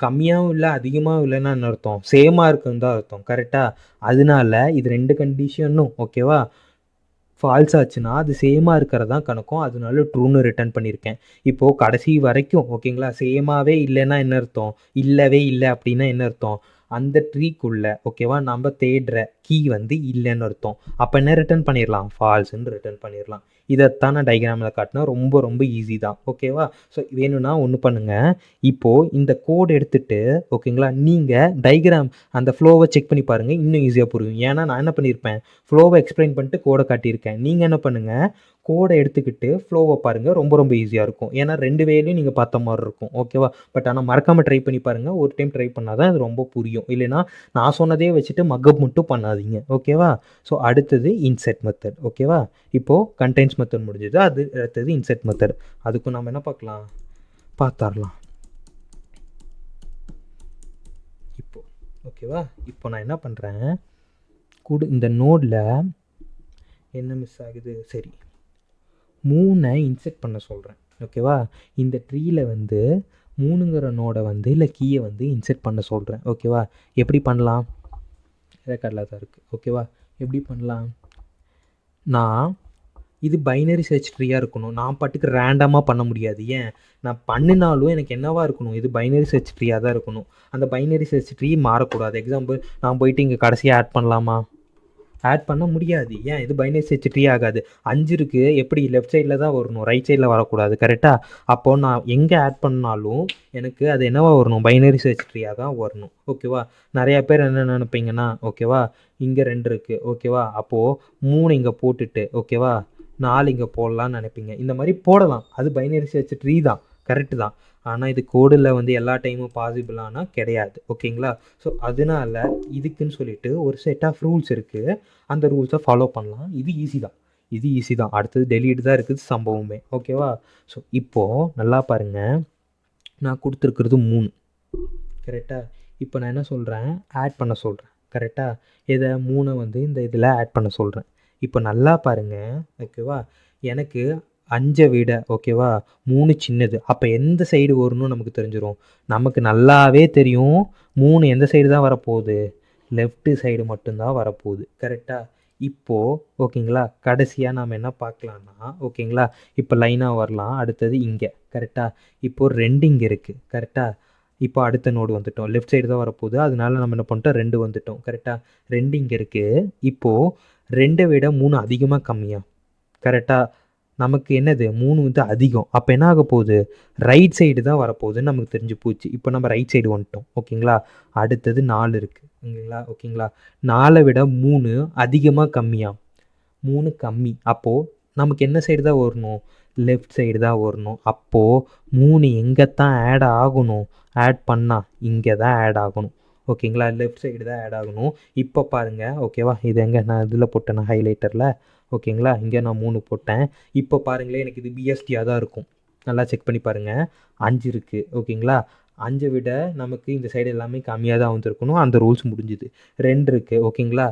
கம்மியாகவும் இல்லை அதிகமாகவும் இல்லைன்னா என்ன அர்த்தம், சேமாக இருக்குன்னு தான் அர்த்தம். கரெக்டாக? அதனால இது 2 கண்டிஷனும் ஓகேவா, ஃபால்ஸ் ஆச்சுன்னா அது சேமாக இருக்கிறது தான் கணக்கும். அதனால ட்ரூன்னு ரிட்டர்ன் பண்ணியிருக்கேன். இப்போது கடைசி வரைக்கும் ஓகேங்களா, சேமாகவே இல்லைன்னா என்ன அர்த்தம், இல்லவே இல்லை அப்படின்னா என்ன அர்த்தம், அந்த ட்ரீக்குள்ளே ஓகேவா நம்ம தேடுற கீ வந்து இல்லைன்னு அர்த்தம். அப்போ என்ன ரிட்டர்ன் பண்ணிடலாம், ஃபால்ஸ்ன்னு ரிட்டர்ன் பண்ணிடலாம். இதைத்தான் நான் டைக்ராமில் காட்டினா, ரொம்ப ரொம்ப ஈஸி தான். ஓகேவா? ஸோ வேணும்னா ஒன்று பண்ணுங்கள், இப்போது இந்த கோடு எடுத்துகிட்டு ஓகேங்களா, நீங்கள் டைக்ராம் அந்த ஃப்ளோவை செக் பண்ணி பாருங்கள், இன்னும் ஈஸியாக புரியும். ஏன்னா நான் என்ன பண்ணியிருப்பேன், ஃப்ளோவை எக்ஸ்பிளைன் பண்ணிட்டு கோடை காட்டியிருக்கேன். நீங்கள் என்ன பண்ணுங்கள், கோடை எடுத்துக்கிட்டு ஃப்ளோவை பாருங்கள், ரொம்ப ரொம்ப ஈஸியாக இருக்கும். ஏன்னா 2 வேலையும் நீங்கள் பார்த்த மாதிரி இருக்கும். ஓகேவா? பட் ஆனால் மறக்காமல் ட்ரை பண்ணி பாருங்கள். ஒரு டைம் ட்ரை பண்ணால் தான் அது ரொம்ப புரியும். இல்லைன்னா நான் சொன்னதே வச்சுட்டு மக்கப் மட்டும் பண்ணாதீங்க. ஓகேவா? ஸோ அடுத்தது இன்செர்ட் மெத்தட். ஓகேவா? இப்போது கண்டென்ட்ஸ் மெத்தட் முடிஞ்சது. அது அடுத்தது இன்செர்ட் மெத்தட். அதுக்கும் நம்ம என்ன பார்க்கலாம், பார்த்துடலாம் இப்போ. ஓகேவா? இப்போ நான் என்ன பண்ணுறேன், இந்த நோடில் என்ன மிஸ் ஆகுது, சரி 3 இன்செர்ட் பண்ண சொல்கிறேன். ஓகேவா? இந்த ட்ரீயில் வந்து 3ங்கிற நோடை வந்து இல்லை கீயை வந்து இன்செர்ட் பண்ண சொல்கிறேன். ஓகேவா? எப்படி பண்ணலாம், ரெக்கார்டில் தான் இருக்குது. ஓகேவா? எப்படி பண்ணலாம், நான் இது பைனரி சர்ச் ட்ரீயாக இருக்கணும். நான் பாட்டுக்கு ரேண்டமாக பண்ண முடியாது. ஏன், நான் பண்ணினாலும் எனக்கு என்னவா இருக்கணும், இது பைனரி சர்ச் ட்ரீயாக தான் இருக்கணும். அந்த பைனரி சர்ச் ட்ரீ மாறக்கூடாது. எக்ஸாம்பிள், நான் போயிட்டு இங்கே கடைசியாக ஆட் பண்ணலாமா, ஆட் பண்ண முடியாது. ஏன், இது பைனரி சர்ச் ட்ரீ ஆகாது. 5 இருக்குது, எப்படி லெஃப்ட் சைடில் தான் வரணும், ரைட் சைடில் வரக்கூடாது. கரெக்டாக? அப்போது நான் எங்கே ஆட் பண்ணாலும் எனக்கு அது என்னவா வரணும், பைனரி சர்ச் ட்ரீயாக தான் வரணும். ஓகேவா? நிறையா பேர் என்ன நினைப்பீங்கன்னா, ஓகேவா, இங்கே 2 இருக்குது. ஓகேவா? அப்போது 3 இங்கே போட்டுட்டு, ஓகேவா, 4 இங்கே போடலான்னு நினைப்பீங்க. இந்த மாதிரி போடலாம், அது பைனரி சர்ச் ட்ரீ தான், கரெக்டு தான். ஆனால் இது கோடில் வந்து எல்லா டைமும் பாசிபிளானா கிடையாது. ஓகேங்களா? ஸோ அதனால இதுக்குன்னு சொல்லிட்டு ஒரு செட் ஆஃப் ரூல்ஸ் இருக்குது. அந்த ரூல்ஸை ஃபாலோ பண்ணலாம். இது ஈஸி தான். அடுத்தது டெலீட் தான் இருக்குது சம்பவமே. ஓகேவா? ஸோ இப்போது நல்லா பாருங்கள், நான் கொடுத்துருக்கிறது 3. கரெக்டாக? இப்போ நான் என்ன சொல்கிறேன், ஆட் பண்ண சொல்கிறேன். கரெக்டாக? இதை 3 வந்து இந்த இதில் ஆட் பண்ண சொல்கிறேன். இப்போ நல்லா பாருங்கள். ஓகேவா? எனக்கு 5 விட, ஓகேவா, 3 சின்னது. அப்போ எந்த சைடு வரணும்னு நமக்கு தெரிஞ்சிடும். நமக்கு நல்லாவே தெரியும் 3 எந்த சைடு தான் வரப்போகுது, லெஃப்ட் சைடு மட்டும்தான் வரப்போகுது. கரெக்டாக? இப்போது ஓகேங்களா, கடைசியாக நாம் என்ன பார்க்கலான்னா, ஓகேங்களா, இப்போ லைனாக வரலாம். அடுத்தது இங்கே. கரெக்டாக? இப்போது 2 இங்கே இருக்குது. கரெக்டாக? இப்போ அடுத்த நோடு வந்துட்டோம். லெஃப்ட் சைடு தான் வரப்போகுது. அதனால நம்ம என்ன பண்ணிட்டோம், 2 வந்துட்டோம். கரெக்டாக? 2 இங்கே இருக்குது. இப்போது 2 விட 3 அதிகமாக கம்மியாக? கரெக்டாக? நமக்கு என்னது, 3 வந்து அதிகம். அப்போ என்ன ஆக போகுது, ரைட் சைடு தான் வரப்போகுதுன்னு நமக்கு தெரிஞ்சு போச்சு. இப்போ நம்ம ரைட் சைடு வந்துட்டோம். ஓகேங்களா? அடுத்தது 4 இருக்குது. ஓகேங்களா? 4 விட 3 அதிகமாக கம்மியாக? 3 கம்மி. அப்போது நமக்கு என்ன சைடு தான் வரணும், லெஃப்ட் சைடு தான் வரணும். அப்போது 3 எங்கே தான் ஆட் ஆகணும், ஆட் பண்ணால் இங்கே தான் ஆட் ஆகணும். ஓகேங்களா? லெஃப்ட் சைடு தான் ஆட் ஆகணும். இப்போ பாருங்கள். ஓகேவா? இது எங்கே நான் இதில் போட்டேன், ஹைலைட்டரில். ஓகேங்களா? இங்கே நான் 3 போட்டேன். இப்போ பாருங்களேன், எனக்கு இது பிஎஸ்டியாக தான் இருக்கும். நல்லா செக் பண்ணி பாருங்கள். 5 இருக்குது. ஓகேங்களா? 5 விட நமக்கு இந்த சைடு எல்லாமே கம்மியாக தான் வந்துருக்கணும். அந்த ரூல்ஸ் முடிஞ்சுது. 2 இருக்குது. ஓகேங்களா?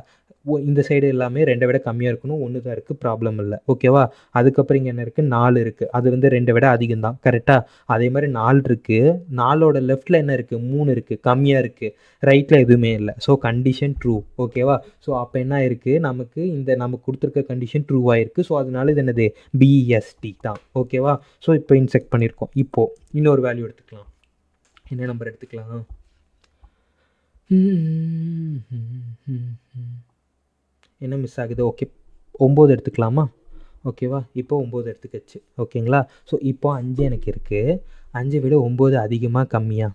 இந்த சைடு எல்லாமே 2 விட கம்மியாக இருக்கணும். 1 தான் இருக்குது, ப்ராப்ளம் இல்லை. ஓகேவா? அதுக்கப்புறம் இங்கே என்ன இருக்குது, 4 இருக்குது. அது வந்து 2 விட அதிகம் தான். கரெக்டாக? அதே மாதிரி 4 இருக்குது. 4ஓட லெஃப்ட்டில் என்ன இருக்குது, 3 இருக்குது, கம்மியாக இருக்குது. ரைட்டில் எதுவுமே இல்லை. So condition true. ஓகேவா? ஸோ அப்போ என்ன இருக்குது, நமக்கு நமக்கு கொடுத்துருக்க கண்டிஷன் ட்ரூவாக இருக்குது. ஸோ அதனால இது என்னது, பிஎஸ்டி தான். ஓகேவா? ஸோ இப்போ இன்செக்ட் பண்ணியிருக்கோம். இப்போது இன்னொரு வேல்யூ எடுத்துக்கலாம். என்ன நம்பர் எடுத்துக்கலாம், என்ன மிஸ் ஆகுது, ஓகே 9 எடுத்துக்கலாமா? ஓகேவா? இப்போ 9 எடுத்துக்கச்சு. ஓகேங்களா? ஸோ இப்போ 5 எனக்கு இருக்குது. 5 விட 9 அதிகமாக கம்மியாக?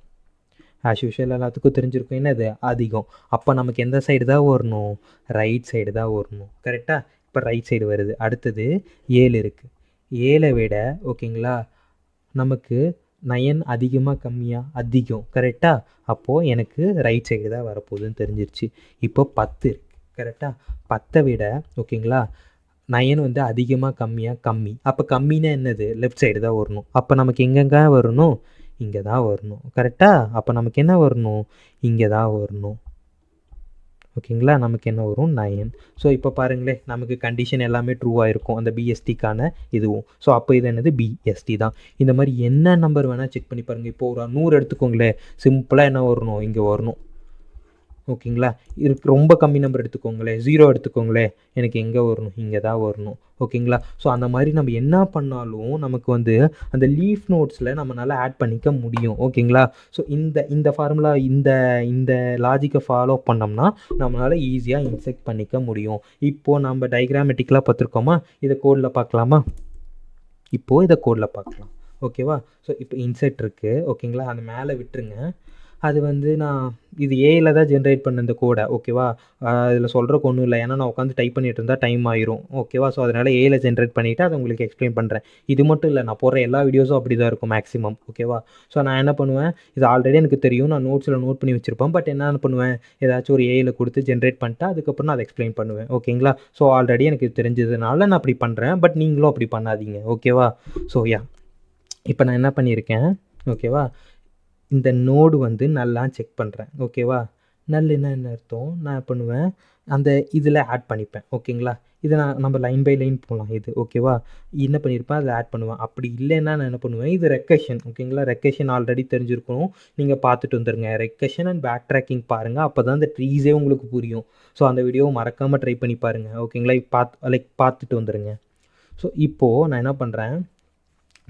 ஆஸ் யூஷுவல் எல்லாத்துக்கும் தெரிஞ்சிருக்கும், என்னது அதிகம். அப்போ நமக்கு எந்த சைடு தான் வரணும், ரைட் சைடு தான் வரணும். கரெக்டாக? இப்போ ரைட் சைடு வருது. அடுத்தது 7 இருக்குது. 7 விட, ஓகேங்களா, நமக்கு 9 அதிகமாக கம்மியாக? அதிகம். கரெக்டாக? அப்போது எனக்கு ரைட் சைடு தான் வரப்போகுதுன்னு தெரிஞ்சிருச்சு. இப்போ 10 இருக்குது. கரெக்டாக? 10 விட, ஓகேங்களா, 9 வந்து அதிகமாக கம்மியாக? கம்மி. அப்போ கம்மின்னா என்னது, லெஃப்ட் சைடு தான் வரணும். அப்போ நமக்கு எங்கெங்க வரணும், இங்கே தான் வரணும். கரெக்டாக? அப்போ நமக்கு என்ன வரணும், இங்கே தான் வரணும். ஓகேங்களா? நமக்கு என்ன வரும், 9. ஸோ இப்போ பாருங்களேன், நமக்கு கண்டிஷன் எல்லாமே ட்ரூவாக இருக்கும், அந்த பிஎஸ்டிக்கான இதுவும். ஸோ அப்போ இது என்னது, பிஎஸ்டி தான். இந்த மாதிரி என்ன நம்பர் வேணால் செக் பண்ணி பாருங்கள். இப்போ ஒரு 100 எடுத்துக்கோங்களேன், சிம்பிளாக என்ன வரணும், இங்கே வரணும். ஓகேங்களா? ரொம்ப கம்மி நம்பர் எடுத்துக்கோங்களேன், 0 எடுத்துக்கோங்களேன், எனக்கு எங்கே வரணும், இங்கே தான் வரணும். ஓகேங்களா? ஸோ அந்த மாதிரி நம்ம என்ன பண்ணாலும் நமக்கு வந்து அந்த லீஃப் நோட்ஸில் நம்மளால் ஆட் பண்ணிக்க முடியும். ஓகேங்களா? ஸோ இந்த ஃபார்முலா, இந்த லாஜிக்கை ஃபாலோ பண்ணோம்னா நம்மளால் ஈஸியாக இன்செக்ட் பண்ணிக்க முடியும். இப்போது நம்ம டயக்ராமெட்டிக்கலாக பார்த்துருக்கோமா, இதை கோடில் பார்க்கலாமா? இப்போது இதை கோடில் பார்க்கலாம். ஓகேவா? ஸோ இப்போ இன்செர்ட் இருக்குது. ஓகேங்களா? அந்த மேலே விட்டுருங்க. அது வந்து நான் இது ஏஐல தான் ஜென்ரேட் பண்ண இந்த கோடை, ஓகேவா? இதில் சொல்கிறக்கு ஒன்றும் இல்லை, ஏன்னா நான் உட்காந்து டைப் பண்ணிட்டு இருந்தால் டைம் ஆயிரும், ஓகேவா? ஸோ அதனால் ஏஐல ஜென்ரேட் பண்ணிவிட்டு அதை உங்களுக்கு எக்ஸ்பிளைன் பண்ணுறேன். இது மட்டும் இல்லை, நான் போடுற எல்லா வீடியோஸும் அப்படி தான் இருக்கும் மேக்ஸிமம், ஓகேவா? ஸோ நான் என்ன பண்ணுவேன், இது ஆல்ரெடி எனக்கு தெரியும், நான் நோட்ஸில் நோட் பண்ணி வச்சுருப்பேன். பட் என்ன பண்ணுவேன், ஏதாச்சும் ஒரு ஏஐல கொடுத்து ஜென்ரேட் பண்ணிட்டு அதுக்கப்புறம் நான் அதை எக்ஸ்பிளைன் பண்ணுவேன், ஓகேங்களா? ஸோ ஆல்ரெடி எனக்கு இது தெரிஞ்சதுனால நான் அப்படி பண்ணுறேன். பட் நீங்களும் அப்படி பண்ணாதீங்க, ஓகேவா? ஸோ இப்போ நான் என்ன பண்ணியிருக்கேன், ஓகேவா? இந்த நோடு வந்து நல்லா செக் பண்ணுறேன், ஓகேவா? நல்லுன்னா என்ன அர்த்தம், நான் பண்ணுவேன் அந்த இதில் ஆட் பண்ணிப்பேன், ஓகேங்களா? இதை நம்ம லைன் பை லைன் போகலாம், இது ஓகேவா? என்ன பண்ணியிருப்பேன், அதில் ஆட் பண்ணுவேன். அப்படி இல்லைன்னா நான் என்ன பண்ணுவேன், இது ரெக்கஷன், ஓகேங்களா? ரெக்கஷன் ஆல்ரெடி தெரிஞ்சிருக்கணும், நீங்கள் பார்த்துட்டு வந்துடுங்க. ரெக்கஷன் அண்ட் பேக் ட்ராக்கிங் பாருங்கள், அப்போ தான் அந்த ட்ரீஸே உங்களுக்கு புரியும். ஸோ அந்த வீடியோவை மறக்காமல் ட்ரை பண்ணி பாருங்கள், ஓகேங்களா? பார்த்துட்டு வந்துடுங்க. ஸோ இப்போது நான் என்ன பண்ணுறேன்,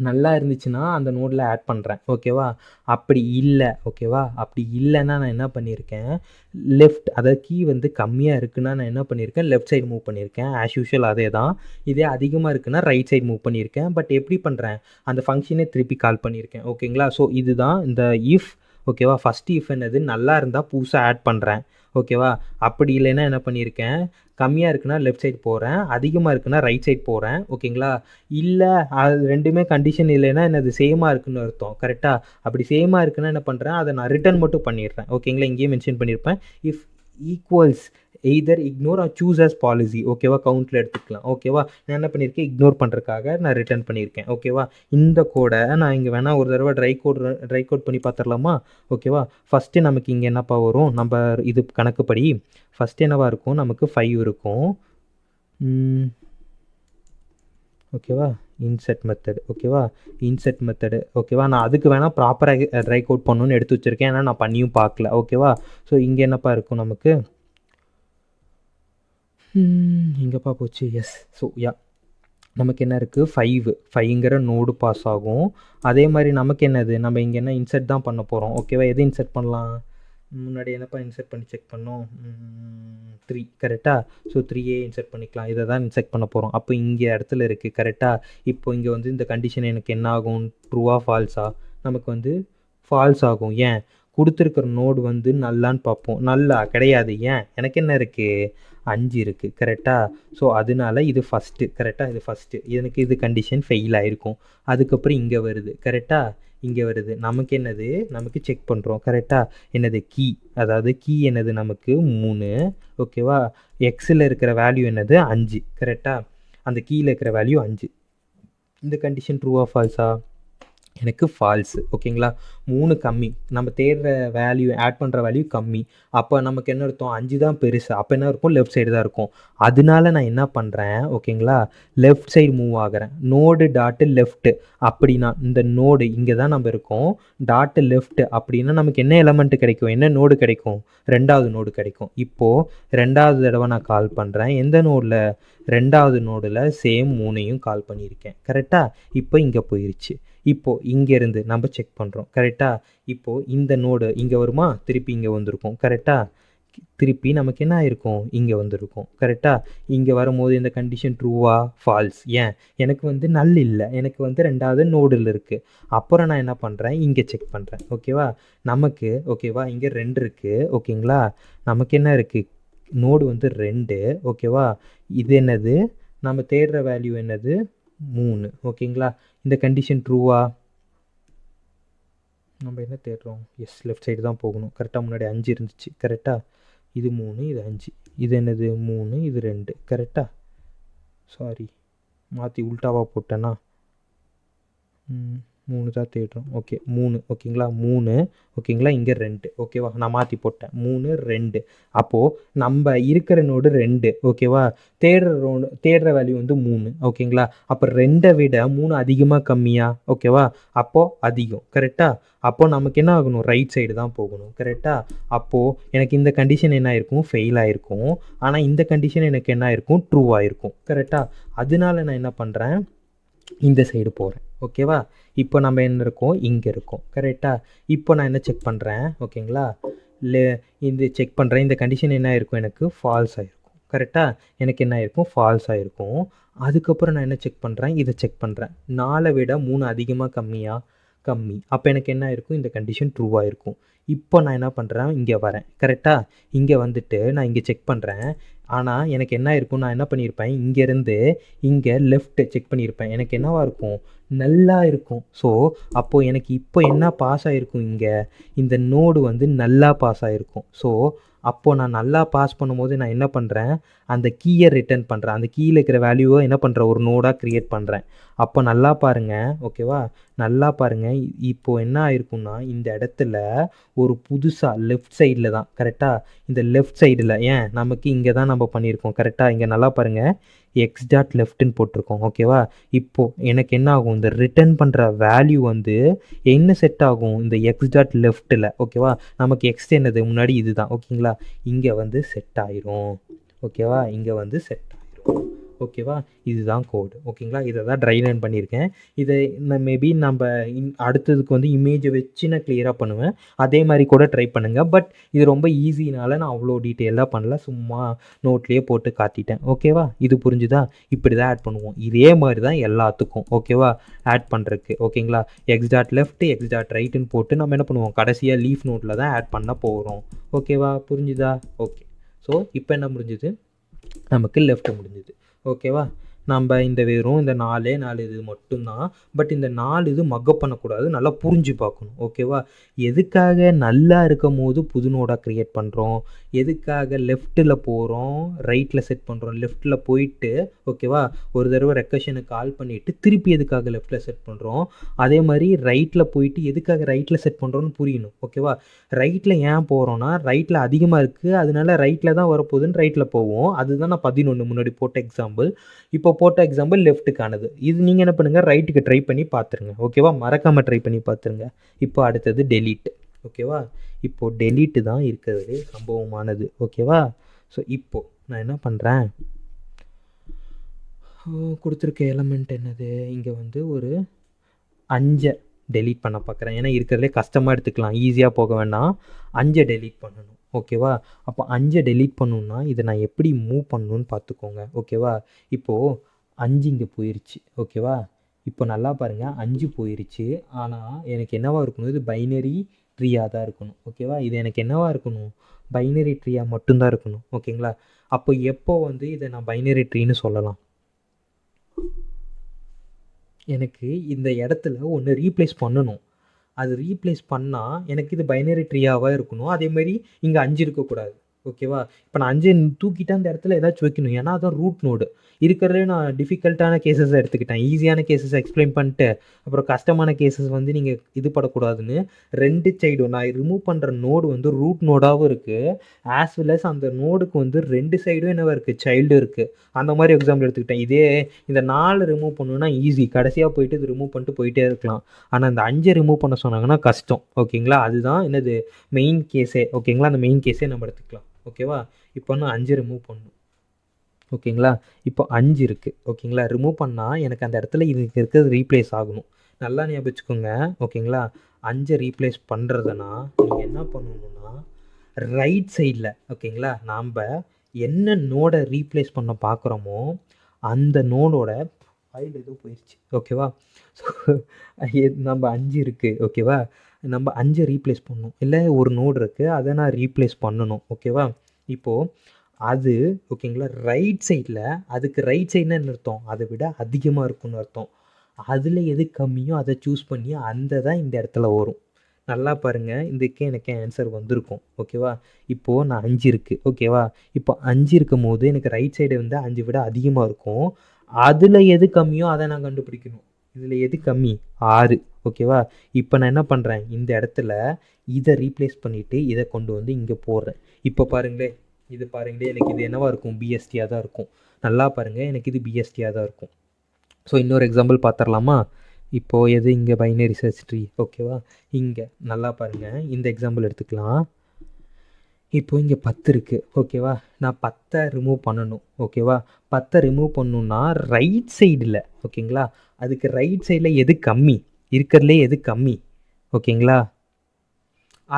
நல்லா இருந்துச்சுன்னா அந்த நோடில் ஆட் பண்ணுறேன், ஓகேவா? அப்படி இல்லை, ஓகேவா? அப்படி இல்லைன்னா நான் என்ன பண்ணியிருக்கேன், லெஃப்ட், அதாவது கீ வந்து கம்மியாக இருக்குன்னா நான் என்ன பண்ணியிருக்கேன், லெஃப்ட் சைடு மூவ் பண்ணியிருக்கேன். ஆஸ் யூஷுவல் அதே தான். இதே அதிகமாக இருக்குன்னா ரைட் சைடு மூவ் பண்ணியிருக்கேன். பட் எப்படி பண்ணுறேன், அந்த ஃபங்க்ஷனே திருப்பி கால் பண்ணியிருக்கேன், ஓகேங்களா? ஸோ இதுதான் இந்த இஃப், ஓகேவா? ஃபஸ்ட் இஃப் என்னது, நல்லா இருந்தால் புதுசாக ஆட் பண்ணுறேன், ஓகேவா? அப்படி இல்லைன்னா என்ன பண்ணியிருக்கேன், கம்மியாக இருக்குன்னா லெஃப்ட் சைடு போகிறேன், அதிகமாக இருக்குன்னா ரைட் சைடு போகிறேன், ஓகேங்களா? இல்லை அது ரெண்டுமே கண்டிஷன் இல்லைன்னா என்னது சேமாக இருக்குன்னு அர்த்தம், கரெக்டாக? அப்படி சேமாக இருக்குன்னா என்ன பண்ணுறேன், அதை நான் ரிட்டர்ன் மட்டும் பண்ணிடுறேன், ஓகேங்களா? இங்கேயே மென்ஷன் பண்ணியிருப்பேன், if equals either ignore or choose as policy, ஓகேவா? கவுண்டில் எடுத்துக்கலாம், ஓகேவா? நான் என்ன பண்ணியிருக்கேன், இக்னோர் பண்ணுறதுக்காக நான் ரிட்டர்ன் பண்ணியிருக்கேன், ஓகேவா? இந்த கோடை நான் இங்கே வேணால் ஒரு தடவை ட்ரை கோட் பண்ணி பார்த்துடலாமா, ஓகேவா? ஃபஸ்ட்டு நமக்கு இங்கே என்னப்பா வரும், நம்ம இது கணக்குப்படி ஃபஸ்ட்டு என்னவா இருக்கும், நமக்கு 5 இருக்கும், ஓகேவா? இன்செட் மெத்தடு, ஓகேவா? இன்செட் மெத்தடு, ஓகேவா? நான் அதுக்கு வேணால் ப்ராப்பராக ட்ரை கோட் பண்ணணுன்னு எடுத்து வச்சுருக்கேன், ஏன்னா நான் பண்ணியும் பார்க்கல, ஓகேவா? ஸோ இங்கே என்னப்பா இருக்கும் நமக்கு, எங்கேப்பா போச்சு, எஸ். ஸோ நமக்கு என்ன இருக்குது, 5ங்கிற நோடு பாஸ் ஆகும். அதே மாதிரி நமக்கு என்னது, நம்ம இங்கே என்ன இன்செர்ட் தான் பண்ண போகிறோம், ஓகேவா? எது இன்செர்ட் பண்ணலாம், முன்னாடி என்னப்பா இன்செர்ட் பண்ணி செக் பண்ணோம், 3, கரெக்டாக? ஸோ 3A இன்செர்ட் பண்ணிக்கலாம், இதை தான் இன்செர்ட் பண்ண போகிறோம். அப்போ இங்கே இடத்துல இருக்குது, கரெக்டாக? இப்போ இங்கே வந்து இந்த கண்டிஷன் எனக்கு என்ன ஆகும், ட்ரூவா ஃபால்ஸா, நமக்கு வந்து ஃபால்ஸ் ஆகும். ஏன், கொடுத்துருக்குற நோடு வந்து நல்லான்னு பார்ப்போம், நல்லா கிடையாது. ஏன், எனக்கு என்ன இருக்குது, 5 இருக்குது, கரெக்டாக? ஸோ அதனால இது ஃபஸ்ட்டு, கரெக்டாக? இது ஃபஸ்ட்டு, எனக்கு இது கண்டிஷன் ஃபெயில் ஆகிருக்கும். அதுக்கப்புறம் இங்கே வருது, கரெக்டாக? இங்கே வருது, நமக்கு என்னது, நமக்கு செக் பண்ணுறோம், கரெக்டாக? என்னது கீ, அதாவது கீ என்னது நமக்கு 3, ஓகேவா? எக்ஸில் இருக்கிற வேல்யூ என்னது 5, கரெக்டாக? அந்த கீயில் இருக்கிற வேல்யூ 5. இந்த கண்டிஷன் ட்ரூவா ஃபால்ஸா, எனக்கு ஃபால்ஸு, ஓகேங்களா? 3 கம்மி, நம்ம தேடுற வேல்யூ ஆட் பண்ணுற வேல்யூ கம்மி. அப்போ நமக்கு என்ன அர்த்தம், 5 தான் பெருசு. அப்போ என்ன இருக்கும், லெஃப்ட் சைடு தான் இருக்கும். அதனால நான் என்ன பண்ணுறேன், ஓகேங்களா, லெஃப்ட் சைடு மூவ் ஆகிறேன். நோடு டாட்டு லெஃப்ட்டு அப்படின்னா இந்த நோடு இங்கே தான் நம்ம இருக்கோம், டாட்டு லெஃப்ட் அப்படின்னா நமக்கு என்ன எலமெண்ட்டு கிடைக்கும், என்ன நோடு கிடைக்கும், 2வது நோடு கிடைக்கும். இப்போது 2வது தடவை நான் கால் பண்ணுறேன், எந்த நோடில், 2வது நோடில் சேம் 3ஐயும் கால் பண்ணியிருக்கேன், கரெக்டாக? இப்போ இங்கே போயிடுச்சு. இப்போது இங்கேருந்து நம்ம செக் பண்ணுறோம், கரெக்டாக? இப்போது இந்த நோடு இங்கே வருமா, திருப்பி இங்கே வந்திருக்கும், கரெக்டாக? திருப்பி நமக்கு என்ன ஆயிருக்கும், இங்கே வந்திருக்கும், கரெக்டாக? இங்கே வரும்போது இந்த கண்டிஷன் ட்ரூவா ஃபால்ஸ். ஏன், எனக்கு வந்து நல் இல்லை, எனக்கு வந்து 2வது நோடில் இருக்குது. அப்புறம் நான் என்ன பண்ணுறேன், இங்கே செக் பண்ணுறேன், ஓகேவா? நமக்கு, ஓகேவா, இங்கே 2 இருக்குது, ஓகேங்களா? நமக்கு என்ன இருக்குது, நோடு வந்து 2, ஓகேவா? இது என்னது, நம்ம தேடுற வேல்யூ என்னது 3, ஓகேங்களா? இந்த கண்டிஷன் ட்ரூவா, நம்ம என்ன தேடுறோம், எஸ் லெஃப்ட் சைடு தான் போகணும், கரெக்டாக? முன்னாடி 5 இருந்துச்சு, கரெக்டாக? இது 3, இது 5, இது என்னது 3, இது 2, கரெக்டாக? சாரி, மாற்றி உல்ட்டாவாக போட்டேன்னா, 3 தான் தேடுறோம், ஓகே 3, ஓகேங்களா? 3, ஓகேங்களா? இங்கே 2, ஓகேவா? நான் மாற்றி போட்டேன், 3, 2. அப்போது நம்ம இருக்கிற நோடு 2, ஓகேவா? தேடுற வேல்யூ வந்து 3, ஓகேங்களா? அப்போ 2ஐ விட 3 அதிகமாக கம்மியா, ஓகேவா? அப்போது அதிகம், கரெக்டாக? அப்போது நமக்கு என்ன ஆகணும், ரைட் சைடு தான் போகணும், கரெக்டாக? அப்போது எனக்கு இந்த கண்டிஷன் என்ன ஆயிருக்கும், ஃபெயில் ஆகிருக்கும். ஆனால் இந்த கண்டிஷன் எனக்கு என்ன ஆயிருக்கும், ட்ரூ ஆகிருக்கும், கரெக்டாக? அதனால நான் என்ன பண்ணுறேன், இந்த சைடு போகிறேன், ஓகேவா? இப்போ நம்ம என்ன இருக்கோம், இங்கே இருக்கோம், கரெக்டாக? இப்போ நான் என்ன செக் பண்ணுறேன், ஓகேங்களா? இந்த செக் பண்ணுறேன், இந்த கண்டிஷன் என்ன ஆயிருக்கும், எனக்கு ஃபால்ஸ் ஆகிருக்கும், கரெக்டாக? எனக்கு என்ன ஆயிருக்கும், ஃபால்ஸ் ஆகிருக்கும். அதுக்கப்புறம் நான் என்ன செக் பண்ணுறேன், இதை செக் பண்ணுறேன், 4 விட 3 அதிகமாக கம்மியாக, கம்மி. அப்போ எனக்கு என்ன ஆயிருக்கும், இந்த கண்டிஷன் ட்ரூவாக இருக்கும். இப்போ நான் என்ன பண்ணுறேன், இங்கே வரேன் கரெக்டாக. இங்கே வந்துட்டு நான் இங்கே செக் பண்ணுறேன். ஆனால் எனக்கு என்ன இருக்கும், நான் என்ன பண்ணியிருப்பேன், இங்கேருந்து இங்கே லெஃப்ட் செக் பண்ணியிருப்பேன். எனக்கு என்னவா இருக்கும், நல்லா இருக்கும். ஸோ அப்போது எனக்கு இப்போ என்ன பாஸ் ஆகிருக்கும், இங்கே இந்த நோடு வந்து நல்லா பாஸ் ஆகிருக்கும். ஸோ அப்போது நான் நல்லா பாஸ் பண்ணும்போது நான் என்ன பண்ணுறேன், அந்த கீயை ரிட்டர்ன் பண்ணுறேன். அந்த கீயில் இருக்கிற வேல்யூவை என்ன பண்ணுறேன், ஒரு நோடாக க்ரியேட் பண்ணுறேன். அப்போ நல்லா பாருங்கள், ஓகேவா, நல்லா பாருங்கள். இப்போது என்ன ஆயிருக்கும்னா, இந்த இடத்துல ஒரு புதுசாக லெஃப்ட் சைடில் தான் கரெக்டாக, இந்த லெஃப்ட் சைடில் ஏன் நமக்கு இங்கே தான் நம்ம பண்ணியிருக்கோம் கரெக்டாக. இங்கே நல்லா பாருங்கள், எக்ஸ் டாட் லெஃப்ட்னு போட்டிருக்கோம். ஓகேவா, இப்போது எனக்கு என்ன ஆகும், இந்த ரிட்டர்ன் பண்ணுற வேல்யூ வந்து என்ன செட் ஆகும், இந்த எக்ஸ் டாட் லெஃப்ட்டில். ஓகேவா, நமக்கு எக்ஸ் என்னது முன்னாடி இது தான். ஓகேங்களா, இங்கே வந்து செட் ஆயிரும். ஓகேவா, இங்கே வந்து செட் ஆயிரும். ஓகேவா, இதுதான் கோடு. ஓகேங்களா, இதை தான் ட்ரை ரன் பண்ணியிருக்கேன். இதை மேபி நம்ம அடுத்ததுக்கு வந்து இமேஜை வச்சு நான் கிளியராக பண்ணுவேன். அதே மாதிரி கூட ட்ரை பண்ணுங்கள். பட் இது ரொம்ப ஈஸினால நான் அவ்வளோ டீட்டெயிலாக பண்ணல, சும்மா நோட்லேயே போட்டு காட்டிட்டேன். ஓகேவா, இது புரிஞ்சுதா. இப்படி தான் ஆட் பண்ணுவோம். இதே மாதிரி தான் எல்லாத்துக்கும். ஓகேவா, ஆட் பண்ணுறதுக்கு. ஓகேங்களா, X dot left X dot ரைட்டுன்னு போட்டு நம்ம என்ன பண்ணுவோம், கடைசியாக லீஃப் நோட்டில் தான் ஆட் பண்ண போகிறோம். ஓகேவா, புரிஞ்சுதா. ஓகே, ஸோ இப்போ என்ன முடிஞ்சுது, நமக்கு லெஃப்ட் முடிஞ்சுது. ஓகேவா, நம்ம இந்த வெறும் இந்த 4 இது மட்டும்தான். பட் இந்த 4 இது மக்கப் பண்ணக்கூடாது, நல்லா புரிஞ்சு பார்க்கணும். ஓகேவா, எதுக்காக நல்லா இருக்கும் போது புது நோடாக க்ரியேட் பண்ணுறோம், எதுக்காக லெஃப்ட்டில் போகிறோம், ரைட்டில் செட் பண்ணுறோம், லெஃப்ட்டில் போயிட்டு ஓகேவா ஒரு தடவை ரெக்கர்ஷனை கால் பண்ணிவிட்டு திருப்பி எதுக்காக லெஃப்ட்டில் செட் பண்ணுறோம், அதே மாதிரி ரைட்டில் போயிட்டு எதுக்காக ரைட்டில் செட் பண்ணுறோன்னு புரியணும். ஓகேவா, ரைட்டில் ஏன் போகிறோன்னா, ரைட்டில் அதிகமாக இருக்குது, அதனால ரைட்டில் தான் வரப்போகுதுன்னு ரைட்டில் போவோம். அதுதான் நான் 11 முன்னாடி போட்ட எக்ஸாம்பிள். இப்போ போட்ட எக்ஸாம்பிள் லெஃப்ட்டுக்கானது. இது நீங்கள் என்ன பண்ணுங்கள், ரைட்டுக்கு ட்ரை பண்ணி பார்த்துருங்க. ஓகேவா, மறக்காமல் ட்ரை பண்ணி பார்த்துருங்க. இப்போ அடுத்தது டெலீட். ஓகேவா, இப்போது டெலீட்டு தான் இருக்கிறது சம்பவமானது. ஓகேவா, ஸோ இப்போது நான் என்ன பண்ணுறேன், கொடுத்துருக்க எலமெண்ட் என்னது, இங்கே வந்து ஒரு 5 டெலீட் பண்ண பார்க்குறேன். ஏன்னா இருக்கிறதுலே கஷ்டமாக எடுத்துக்கலாம், ஈஸியாக போக வேண்டாம். 5 டெலீட் பண்ணணும். ஓகேவா, அப்போ 5 டெலீட் பண்ணணுன்னா இதை நான் எப்படி மூவ் பண்ணணுன்னு பார்த்துக்கோங்க. ஓகேவா, இப்போது 5 இங்கே போயிடுச்சு. ஓகேவா, இப்போ நல்லா பாருங்கள், 5 போயிடுச்சு. ஆனால் எனக்கு என்னவாக இருக்கணும், இது பைனரி ட்ரீயாக தான் இருக்கணும். ஓகேவா, இது எனக்கு என்னவாக இருக்கணும், பைனரி ட்ரீயாக மட்டும்தான் இருக்கணும். ஓகேங்களா, அப்போ எப்போ வந்து இதை நான் பைனரி ட்ரீன்னு சொல்லலாம், எனக்கு இந்த இடத்துல ஒன்று ரீப்ளேஸ் பண்ணணும். அது ரீப்ளேஸ் பண்ணால் எனக்கு இது பைனரி ட்ரீயாவாக இருக்கணும். அதேமாதிரி இங்கே 5 இருக்கக்கூடாது. ஓகேவா, இப்போ நான் 5 தூக்கிட்டு அந்த இடத்துல ஏதாச்சும் வைக்கணும். ஏன்னா அதான் ரூட் நோடு. இருக்கிறதுலே நான் டிஃபிகல்ட்டான கேசஸை எடுத்துக்கிட்டேன். ஈஸியான கேசஸை எக்ஸ்பிளைன் பண்ணிட்டு அப்புறம் கஷ்டமான கேசஸ் வந்து நீங்கள் இது படக்கூடாதுன்னு 2 சைடும் நான் ரிமூவ் பண்ணுற நோடு வந்து ரூட் நோடாகவும் இருக்குது, ஆஸ் வெல் அஸ் அந்த நோடுக்கு வந்து 2 சைடும் என்னவா இருக்குது, சைல்டு இருக்குது. அந்த மாதிரி எக்ஸாம்பிள் எடுத்துக்கிட்டேன். இதே இந்த 4 ரிமூவ் பண்ணணுன்னா ஈஸி, கடைசியாக போயிட்டு இது ரிமூவ் பண்ணிட்டு போயிட்டே இருக்கலாம். ஆனால் அந்த 5 ரிமூவ் பண்ண சொன்னாங்கன்னா கஷ்டம். ஓகேங்களா, அதுதான் என்னது மெயின் கேஸே. ஓகேங்களா, அந்த மெயின் கேஸே நம்ம எடுத்துக்கலாம். ஓகேவா, இப்போ நான் 5 ரிமூவ் பண்ணணும். ஓகேங்களா, இப்போ 5 இருக்குது. ஓகேங்களா, ரிமூவ் பண்ணால் எனக்கு அந்த இடத்துல இது இருக்கிறது ரீப்ளேஸ் ஆகணும். நல்லா ஞாபகம் வச்சுக்கோங்க. ஓகேங்களா, 5 ரீப்ளேஸ் பண்ணுறதுனா நீங்கள் என்ன பண்ணணுன்னா, ரைட் சைடில் ஓகேங்களா நாம் என்ன நோடை ரீப்ளேஸ் பண்ண பார்க்குறோமோ அந்த நோடோட ஃபைல் எதுவும் போயிடுச்சு. ஓகேவா, ஸோ நம்ம 5 இருக்குது. ஓகேவா, நம்ம 5 ரீப்ளேஸ் பண்ணணும். இல்லை ஒரு நோடு இருக்குது, அதை நான் ரீப்ளேஸ் பண்ணணும். ஓகேவா, இப்போது அது ஓகேங்களா ரைட் சைடில், அதுக்கு ரைட் சைடுனா என்ன அர்த்தம், அதை விட அதிகமாக இருக்குன்னு அர்த்தம். அதில் எது கம்மியோ அதை சூஸ் பண்ணி அந்த தான் இந்த இடத்துல வரும். நல்லா பாருங்கள், இதுக்கே எனக்கு ஆன்சர் வந்திருக்கும். ஓகேவா, இப்போது நான் 5 இருக்குது. ஓகேவா, இப்போ 5 இருக்கும் போது எனக்கு ரைட் சைடு வந்து 5 விட அதிகமாக இருக்கும். அதில் எது கம்மியோ அதை நான் கண்டுபிடிக்கணும். இதில் எது கம்மி, 6. ஓகேவா, இப்போ நான் என்ன பண்ணுறேன், இந்த இடத்துல இதை ரீப்ளேஸ் பண்ணிவிட்டு இதை கொண்டு வந்து இங்கே போடுறேன். இப்போ பாருங்களேன், இது பாருங்களேன், எனக்கு இது என்னவாக இருக்கும், பிஎஸ்டியாக தான் இருக்கும். நல்லா பாருங்கள், எனக்கு இது பிஎஸ்டியாக தான் இருக்கும். ஸோ இன்னொரு எக்ஸாம்பிள் பார்த்துடலாமா. இப்போது எது இங்கே பைனரி சர்ச் ட்ரீ. ஓகேவா, இங்கே நல்லா பாருங்கள், இந்த எக்ஸாம்பிள் எடுத்துக்கலாம். இப்போது இங்கே 10 இருக்குது. ஓகேவா, நான் 10 ரிமூவ் பண்ணணும். ஓகேவா, 10 ரிமூவ் பண்ணணுன்னா ரைட் சைடில் ஓகேங்களா, அதுக்கு ரைட் சைடில் எது கம்மி, இருக்கிறதுலே எது கம்மி ஓகேங்களா,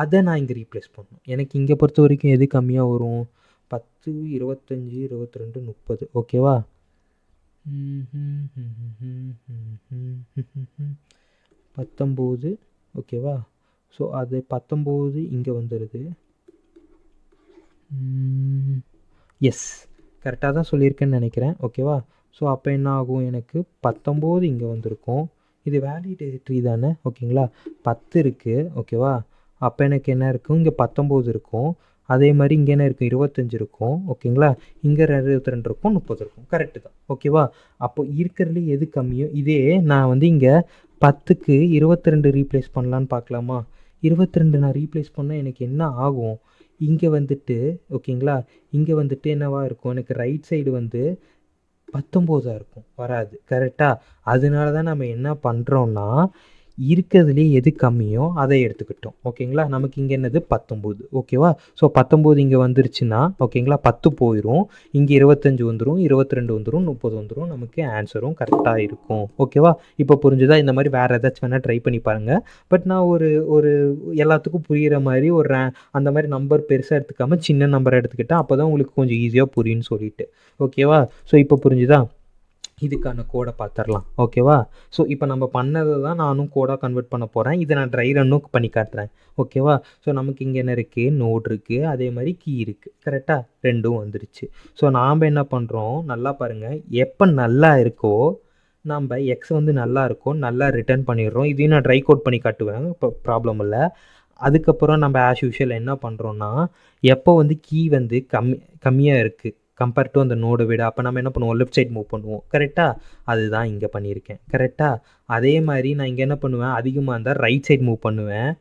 அதை நான் இங்கே ரீப்ளேஸ் பண்ணணும். எனக்கு இங்கே பொறுத்த வரைக்கும் எது கம்மியாக வரும், 10, 25, 22, 30. ஓகேவா, 19 ஓகேவா. ஸோ அது 19 இங்கே வந்துடுது. எஸ், கரெக்டாக தான் சொல்லியிருக்கேன்னு நினைக்கிறேன். ஓகேவா. ஸோ அப்போ என்ன ஆகும், எனக்கு 19 இங்கே வந்திருக்கும். இது வேலிடேட்ரி தானே. ஓகேங்களா. 10 இருக்குது. ஓகேவா. அப்போ எனக்கு என்ன இருக்கும், இங்கே 19 இருக்கும். அதே மாதிரி இங்கே என்ன இருக்கும், 25 இருக்கும். ஓகேங்களா. இங்கே 22 இருக்கும், 30 இருக்கும். கரெக்டு தான். ஓகேவா. அப்போ இருக்கிறதுல எது கம்மியோ, இதே நான் வந்து இங்கே 10க்கு 22 ரீப்ளேஸ் பண்ணலான்னு பார்க்கலாமா. 22 நான் ரீப்ளேஸ் பண்ணால் எனக்கு என்ன ஆகும், இங்கே வந்துட்டு ஓகேங்களா, இங்கே வந்துட்டு என்னவா இருக்கும், எனக்கு ரைட் சைடு வந்து 19 இருக்கும், வராது. கரெக்டாக. அதனால தான் நம்ம என்ன பண்ணுறோன்னா, இருக்கிறதுலே எது கம்மியோ அதை எடுத்துக்கிட்டோம். ஓகேங்களா. நமக்கு இங்கே என்னது 19. ஓகேவா. ஸோ 19 இங்கே வந்துருச்சுன்னா ஓகேங்களா, 10 போயிடும். இங்கே 25 வந்துடும், 22 வந்துடும், 30 வந்துடும். நமக்கு ஆன்சரும் கரெக்டாக இருக்கும். ஓகேவா. இப்போ புரிஞ்சுதா. இந்த மாதிரி வேறு ஏதாச்சும் வேணால் ட்ரை பண்ணி பாருங்கள். பட் நான் ஒரு எல்லாத்துக்கும் புரிகிற மாதிரி அந்த மாதிரி நம்பர் பெருசாக எடுத்துக்காமல் சின்ன நம்பரை எடுத்துக்கிட்டேன். அப்போ தான் உங்களுக்கு கொஞ்சம் ஈஸியாக புரியும்னு சொல்லிட்டு. ஓகேவா. ஸோ இப்போ புரிஞ்சுதா. இதுக்கான கோடை பார்த்துடலாம். ஓகேவா. ஸோ இப்போ நம்ம பண்ணதை தான் நானும் கோடாக கன்வெர்ட் பண்ண போகிறேன். இதை நான் ட்ரை ரன்னும் பண்ணி காட்டுறேன். ஓகேவா. ஸோ நமக்கு இங்கே என்ன இருக்குது, நோட் இருக்குது, அதே மாதிரி கீ இருக்குது. கரெக்டாக. ரெண்டும் வந்துருச்சு. ஸோ நாம் என்ன பண்ணுறோம், நல்லா பாருங்கள். எப்போ நல்லா இருக்கோ நம்ம எக்ஸ் வந்து நல்லா இருக்கோ நல்லா ரிட்டர்ன் பண்ணிடுறோம். இதையும் நான் ட்ரை கோட் பண்ணி காட்டுவேன், இப்போ ப்ராப்ளம் இல்லை. அதுக்கப்புறம் நம்ம ஆஸ் யூஷுவல் என்ன பண்ணுறோன்னா, எப்போ வந்து கீ வந்து கம்மியாக இருக்குது கம்பேர் டு அந்த நோடை விட, அப்போ நம்ம என்ன பண்ணுவோம், லெஃப்ட் சைட் மூவ் பண்ணுவோம். கரெக்டாக. அதுதான் இங்கே பண்ணியிருக்கேன். கரெக்டாக. அதே மாதிரி நான் இங்கே என்ன பண்ணுவேன், அதிகமாக இருந்தால் ரைட் சைட் மூவ் பண்ணுவேன்.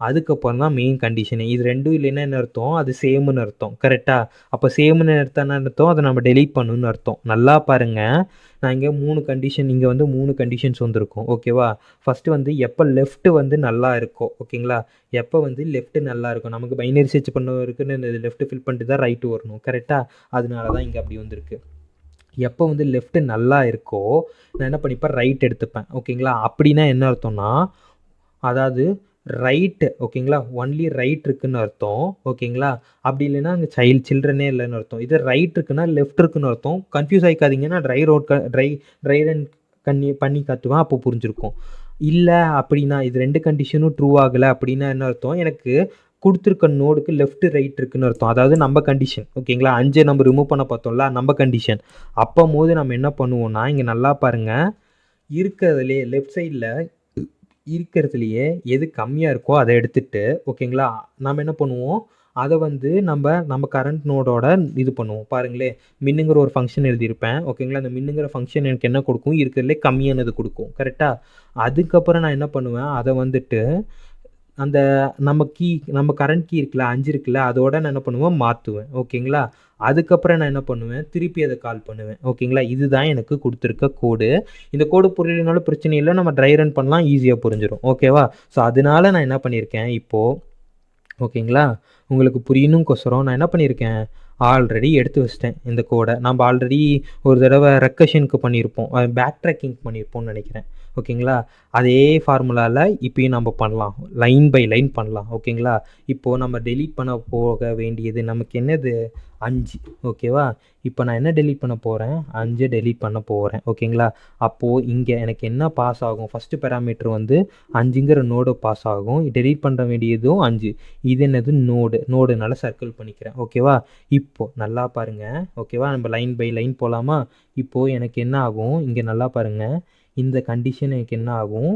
அதுக்கப்புறம் தான் மெயின் கண்டிஷனு. இது ரெண்டும் இல்லைன்னா என்ன அர்த்தம், அது சேமுன்னு அர்த்தம். கரெக்டாக. அப்போ சேமுன்னு அர்த்தம் அதை நம்ம டெலீட் பண்ணணுன்னு அர்த்தம். நல்லா பாருங்கள். நான் இங்கே 3 கண்டிஷன், இங்கே வந்து 3 கண்டிஷன்ஸ் வந்திருக்கும். ஓகேவா. ஃபஸ்ட்டு வந்து எப்போ லெஃப்ட்டு வந்து நல்லா இருக்கோ. ஓகேங்களா. எப்போ வந்து லெஃப்ட்டு நல்லா இருக்கும், நமக்கு பைனரி சர்ச் பண்ணுறதுக்குன்னு இந்த லெஃப்ட்டு ஃபில் பண்ணிட்டு தான் ரைட்டு வரணும். கரெக்டாக. அதனால தான் இங்கே அப்படி வந்திருக்கு. எப்போ வந்து லெஃப்ட்டு நல்லா இருக்கோ நான் என்ன பண்ணிப்பேன், ரைட் எடுத்துப்பேன். ஓகேங்களா. அப்படின்னா என்ன அர்த்தம்னா, அதாவது ரைட்டு. ஓகேங்களா. ஒன்லி ரைட் இருக்குன்னு அர்த்தம். ஓகேங்களா. அப்படி இல்லைன்னா அங்கே சில்ட்ரனே இல்லைன்னு அர்த்தம். இது ரைட் இருக்குன்னா லெஃப்ட் இருக்குன்னு அர்த்தம். கன்ஃபியூஸ் ஆகிக்காதீங்கன்னா ட்ரை ரன் பண்ணி காட்டுவேன், அப்போ புரிஞ்சிருக்கும். இல்லை அப்படின்னா இது 2 கண்டிஷனும் ட்ரூ ஆகலை அப்படின்னா என்ன அர்த்தம், எனக்கு கொடுத்துருக்க நோடுக்கு லெஃப்ட் ரைட் இருக்குன்னு அர்த்தம். அதாவது நம்ம கண்டிஷன். ஓகேங்களா. 5 நம்ம ரிமூவ் பண்ண பார்த்தோம்ல, நம்ம கண்டிஷன். அப்போ போது நம்ம என்ன பண்ணுவோம்னா, இங்கே நல்லா பாருங்கள், இருக்கிறதுலே லெஃப்ட் சைடில் இருக்கிறதுலையே எது கம்மியாக இருக்கோ அதை எடுத்துகிட்டு ஓகேங்களா, நம்ம என்ன பண்ணுவோம், அதை வந்து நம்ம கரண்ட் நோடோட இது பண்ணுவோம். பாருங்களே, மின்னுங்கிற ஒரு ஃபங்க்ஷன் எழுதியிருப்பேன். ஓகேங்களா. அந்த மின்னுங்கிற ஃபங்க்ஷன் எனக்கு என்ன கொடுக்கும், இருக்கிறதுலே கம்மியானது கொடுக்கும். கரெக்டாக. அதுக்கப்புறம் நான் என்ன பண்ணுவேன், அதை வந்துட்டு அந்த நம்ம கரண்ட் கீ இருக்குல்ல, 5 இருக்குல்ல, அதோட நான் என்ன பண்ணுவேன், மாற்றுவேன். ஓகேங்களா. அதுக்கப்புறம் நான் என்ன பண்ணுவேன், திருப்பி அதை கால் பண்ணுவேன். ஓகேங்களா. இதுதான் எனக்கு கொடுத்துருக்க கோடு. இந்த கோடு புரியலனாலும் பிரச்சனை இல்லை, நம்ம ட்ரை ரன் பண்ணலாம், ஈஸியாக புரிஞ்சிடும். ஓகேவா. ஸோ அதனால நான் என்ன பண்ணியிருக்கேன் இப்போது, ஓகேங்களா, உங்களுக்கு புரியணுங்கொசரம் நான் என்ன பண்ணியிருக்கேன், ஆல்ரெடி எடுத்து வச்சிட்டேன் இந்த கோடை. நம்ம ஆல்ரெடி ஒரு தடவை ரெக்கஷனுக்கு பண்ணியிருப்போம், பேக் ட்ராக்கிங் பண்ணியிருப்போம்னு நினைக்கிறேன். ஓகேங்களா. அதே ஃபார்முலாவில் இப்போயும் நம்ம பண்ணலாம், லைன் பை லைன் பண்ணலாம். ஓகேங்களா. இப்போது நம்ம டெலீட் பண்ண போக வேண்டியது நமக்கு என்னது, 5. ஓகேவா. இப்போ நான் என்ன டெலீட் பண்ண போகிறேன், 5 டெலீட் பண்ண போகிறேன். ஓகேங்களா. அப்போது இங்கே எனக்கு என்ன பாஸ் ஆகும், ஃபஸ்ட்டு பேராமீட்டர் வந்து 5ங்கிற நோடு பாஸ் ஆகும். டெலீட் பண்ண வேண்டியதும் 5. இது என்னது, நோடுனால சர்க்கிள் பண்ணிக்கிறேன். ஓகேவா. இப்போது நல்லா பாருங்கள். ஓகேவா. நம்ம லைன் பை லைன் போகலாமா. இப்போது எனக்கு என்ன ஆகும், இங்கே நல்லா பாருங்கள், இந்த கண்டிஷன் எனக்கு என்ன ஆகும்,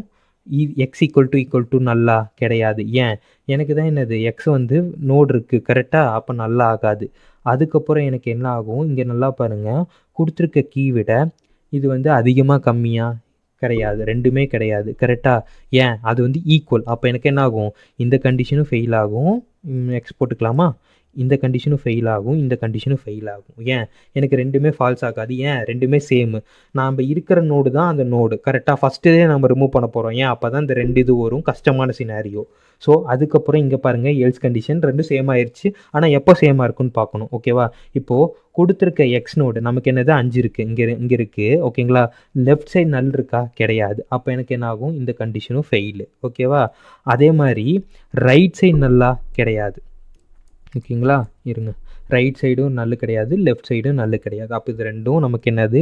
எக்ஸ் ஈக்குவல் டு நல்லா கிடையாது. ஏன், எனக்கு தான் என்னது எக்ஸ் வந்து நோடு இருக்குது. கரெக்டாக. அப்போ நல்லா ஆகாது. அதுக்கப்புறம் எனக்கு என்ன ஆகும், இங்கே நல்லா பாருங்கள், கொடுத்துருக்க கீ விட இது வந்து அதிகமாக கம்மியாக கிடையாது, ரெண்டுமே கிடையாது. கரெக்டாக. ஏன், அது வந்து ஈக்குவல். அப்போ எனக்கு என்ன ஆகும், இந்த கண்டிஷனும் ஃபெயில் ஆகும். எக்ஸ் போட்டுக்கலாமா. இந்த கண்டிஷனும் ஃபெயில் ஆகும், இந்த கண்டிஷனும் ஃபெயில் ஆகும். ஏன், எனக்கு ரெண்டுமே ஃபால்ஸ் ஆகாது. ஏன், ரெண்டுமே சேமு. நாம் இருக்கிற நோடு தான் அந்த நோடு. கரெக்டாக. ஃபஸ்ட்டே நம்ம ரிமூவ் பண்ண போகிறோம். ஏன், அப்போ தான் இந்த 2 இது வரும், கஷ்டமான சினாரியோ. ஸோ அதுக்கப்புறம் இங்கே பாருங்கள், எல்ஸ் கண்டிஷன் ரெண்டும் சேம் ஆயிடுச்சு. ஆனால் எப்போ சேமாக இருக்குன்னு பார்க்கணும். ஓகேவா. இப்போது கொடுத்துருக்க எக்ஸ் நோடு நமக்கு என்னது, 5 இருக்குது, இங்கே இருக்குது. ஓகேங்களா. லெஃப்ட் சைடு நல் இருக்கா, கிடையாது. அப்போ எனக்கு என்ன ஆகும், இந்த கண்டிஷனும் ஃபெயிலு. ஓகேவா. அதே மாதிரி ரைட் சைடு நல்லா கிடையாது. ஓகேங்களா. இருங்க, ரைட் சைடும் நல்லு கிடையாது, லெஃப்ட் சைடும் நல்லு கிடையாது. அப்போ இது ரெண்டும் நமக்கு என்னது,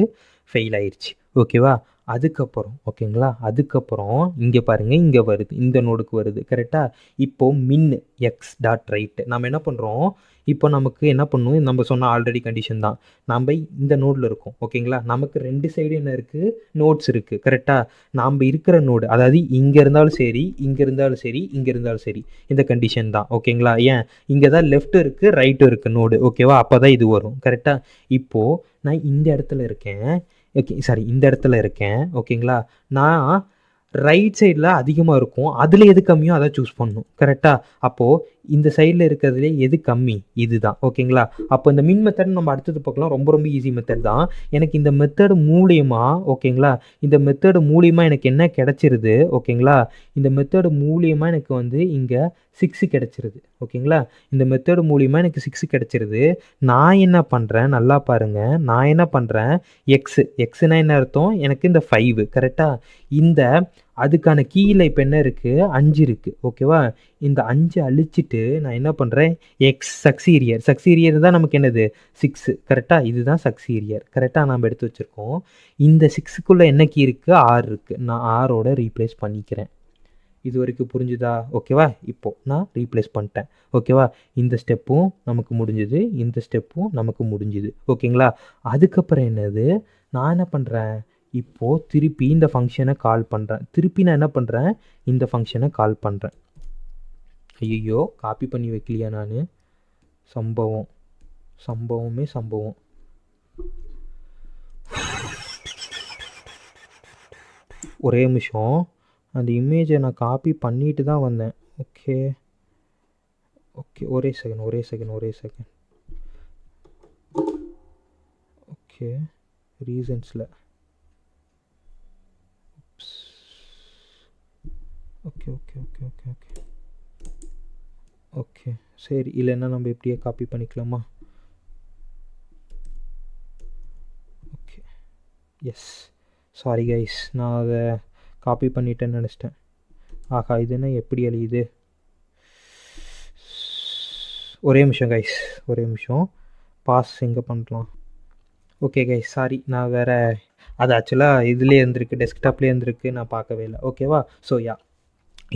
ஃபெயில் ஆயிடுச்சு. ஓகேவா. அதுக்கப்புறம் ஓகேங்களா, அதுக்கப்புறம் இங்கே பாருங்கள், இங்கே வருது, இந்த நோடுக்கு வருது கரெக்டாக. இப்போது மின் எக்ஸ் டாட் ரைட்டு நம்ம என்ன பண்ணுறோம், இப்போ நமக்கு என்ன பண்ணணும், நம்ம சொன்ன ஆல்ரெடி கண்டிஷன் தான். நம்ம இந்த நோடில் இருக்கோம் ஓகேங்களா, நமக்கு 2 சைடு என்ன இருக்குது, நோட்ஸ் இருக்குது கரெக்டாக. நாம் இருக்கிற நோடு, அதாவது இங்கே இருந்தாலும் சரி, இங்கே இருந்தாலும் சரி, இங்கே இருந்தாலும் சரி, இந்த கண்டிஷன் தான் ஓகேங்களா. ஏன் இங்கே தான் லெஃப்ட் இருக்குது, ரைட்டும் இருக்குது நோடு ஓகேவா, அப்போ தான் இது வரும் கரெக்டாக. இப்போது நான் இந்த இடத்துல இருக்கேன், ஓகே சாரி, இந்த இடத்துல இருக்கேன் ஓகேங்களா. நான் ரைட் சைடில் அதிகமாக இருக்கும், அதில் எது கம்மியோ அதை சூஸ் பண்ணணும் கரெக்டாக. அப்போது இந்த சைடில் இருக்கிறதுலே எது கம்மி, இதுதான் ஓகேங்களா. அப்போ இந்த மின் மெத்தட் நம்ம அடுத்தது பார்க்கலாம், ரொம்ப ரொம்ப ஈஸி மெத்தட் தான். எனக்கு இந்த மெத்தடு மூலியமா ஓகேங்களா, இந்த மெத்தடு மூலியமா எனக்கு என்ன கிடச்சிருது ஓகேங்களா, இந்த மெத்தடு மூலியமாக எனக்கு வந்து இங்கே 6 கிடச்சிருது ஓகேங்களா. இந்த மெத்தடு மூலியமாக எனக்கு 6 கிடச்சிருது. நான் என்ன பண்ணுறேன் நல்லா பாருங்கள், நான் என்ன பண்ணுறேன், எக்ஸ்னா என்ன அர்த்தம், எனக்கு இந்த 5 கரெக்டாக. இந்த அதுக்கான கீழே இப்போ என்ன இருக்குது, 5 இருக்குது ஓகேவா. இந்த 5 அழிச்சிட்டு நான் என்ன பண்ணுறேன், எக்ஸ் சக்சீரியர் தான் நமக்கு என்னது 6 கரெக்டாக. இதுதான் சக்சீரியர் கரெக்டாக நம்ம எடுத்து வச்சுருக்கோம். இந்த 6க்குள்ளே என்ன கீ இருக்குது, 6 இருக்குது. நான் 6ஓட ரீப்ளேஸ் பண்ணிக்கிறேன். இது வரைக்கும் புரிஞ்சுதா ஓகேவா. இப்போது நான் ரீப்ளேஸ் பண்ணிட்டேன் ஓகேவா. இந்த ஸ்டெப்பும் நமக்கு முடிஞ்சுது, இந்த ஸ்டெப்பும் நமக்கு முடிஞ்சுது ஓகேங்களா. அதுக்கப்புறம் என்னது, நான் என்ன பண்ணுறேன், இப்போது திருப்பி இந்த ஃபங்க்ஷனை கால் பண்ணுறேன். திருப்பி நான் என்ன பண்ணுறேன், இந்த ஃபங்க்ஷனை கால் பண்ணுறேன். ஐயோ காப்பி பண்ணி வைக்கலையா நான், சம்பவமே சம்பவம். ஒரே நிமிஷம், அந்த இமேஜை நான் காப்பி பண்ணிட்டு தான் வந்தேன். ஓகே ஒரே செகண்ட். ஓகே ரீசன்ஸில் ஓகே சரி, இல்லைன்னா நம்ம இப்படியே காப்பி பண்ணிக்கலாமா. ஓகே எஸ், சாரி கைஸ், நான் அதை காப்பி பண்ணிட்டேன்னு நினச்சிட்டேன். ஆஹா, இது என்ன எப்படி அழியுது, ஒரே நிமிஷம் பாஸ் எங்கே பண்ணலாம். ஓகே கைஸ் சாரி, நான் வேறு அது ஆக்சுவலாக இதுலேயே இருந்திருக்கு, டெஸ்க்டாப்லேயே இருந்திருக்கு, நான் பார்க்கவே இல்லை ஓகேவா. ஸோ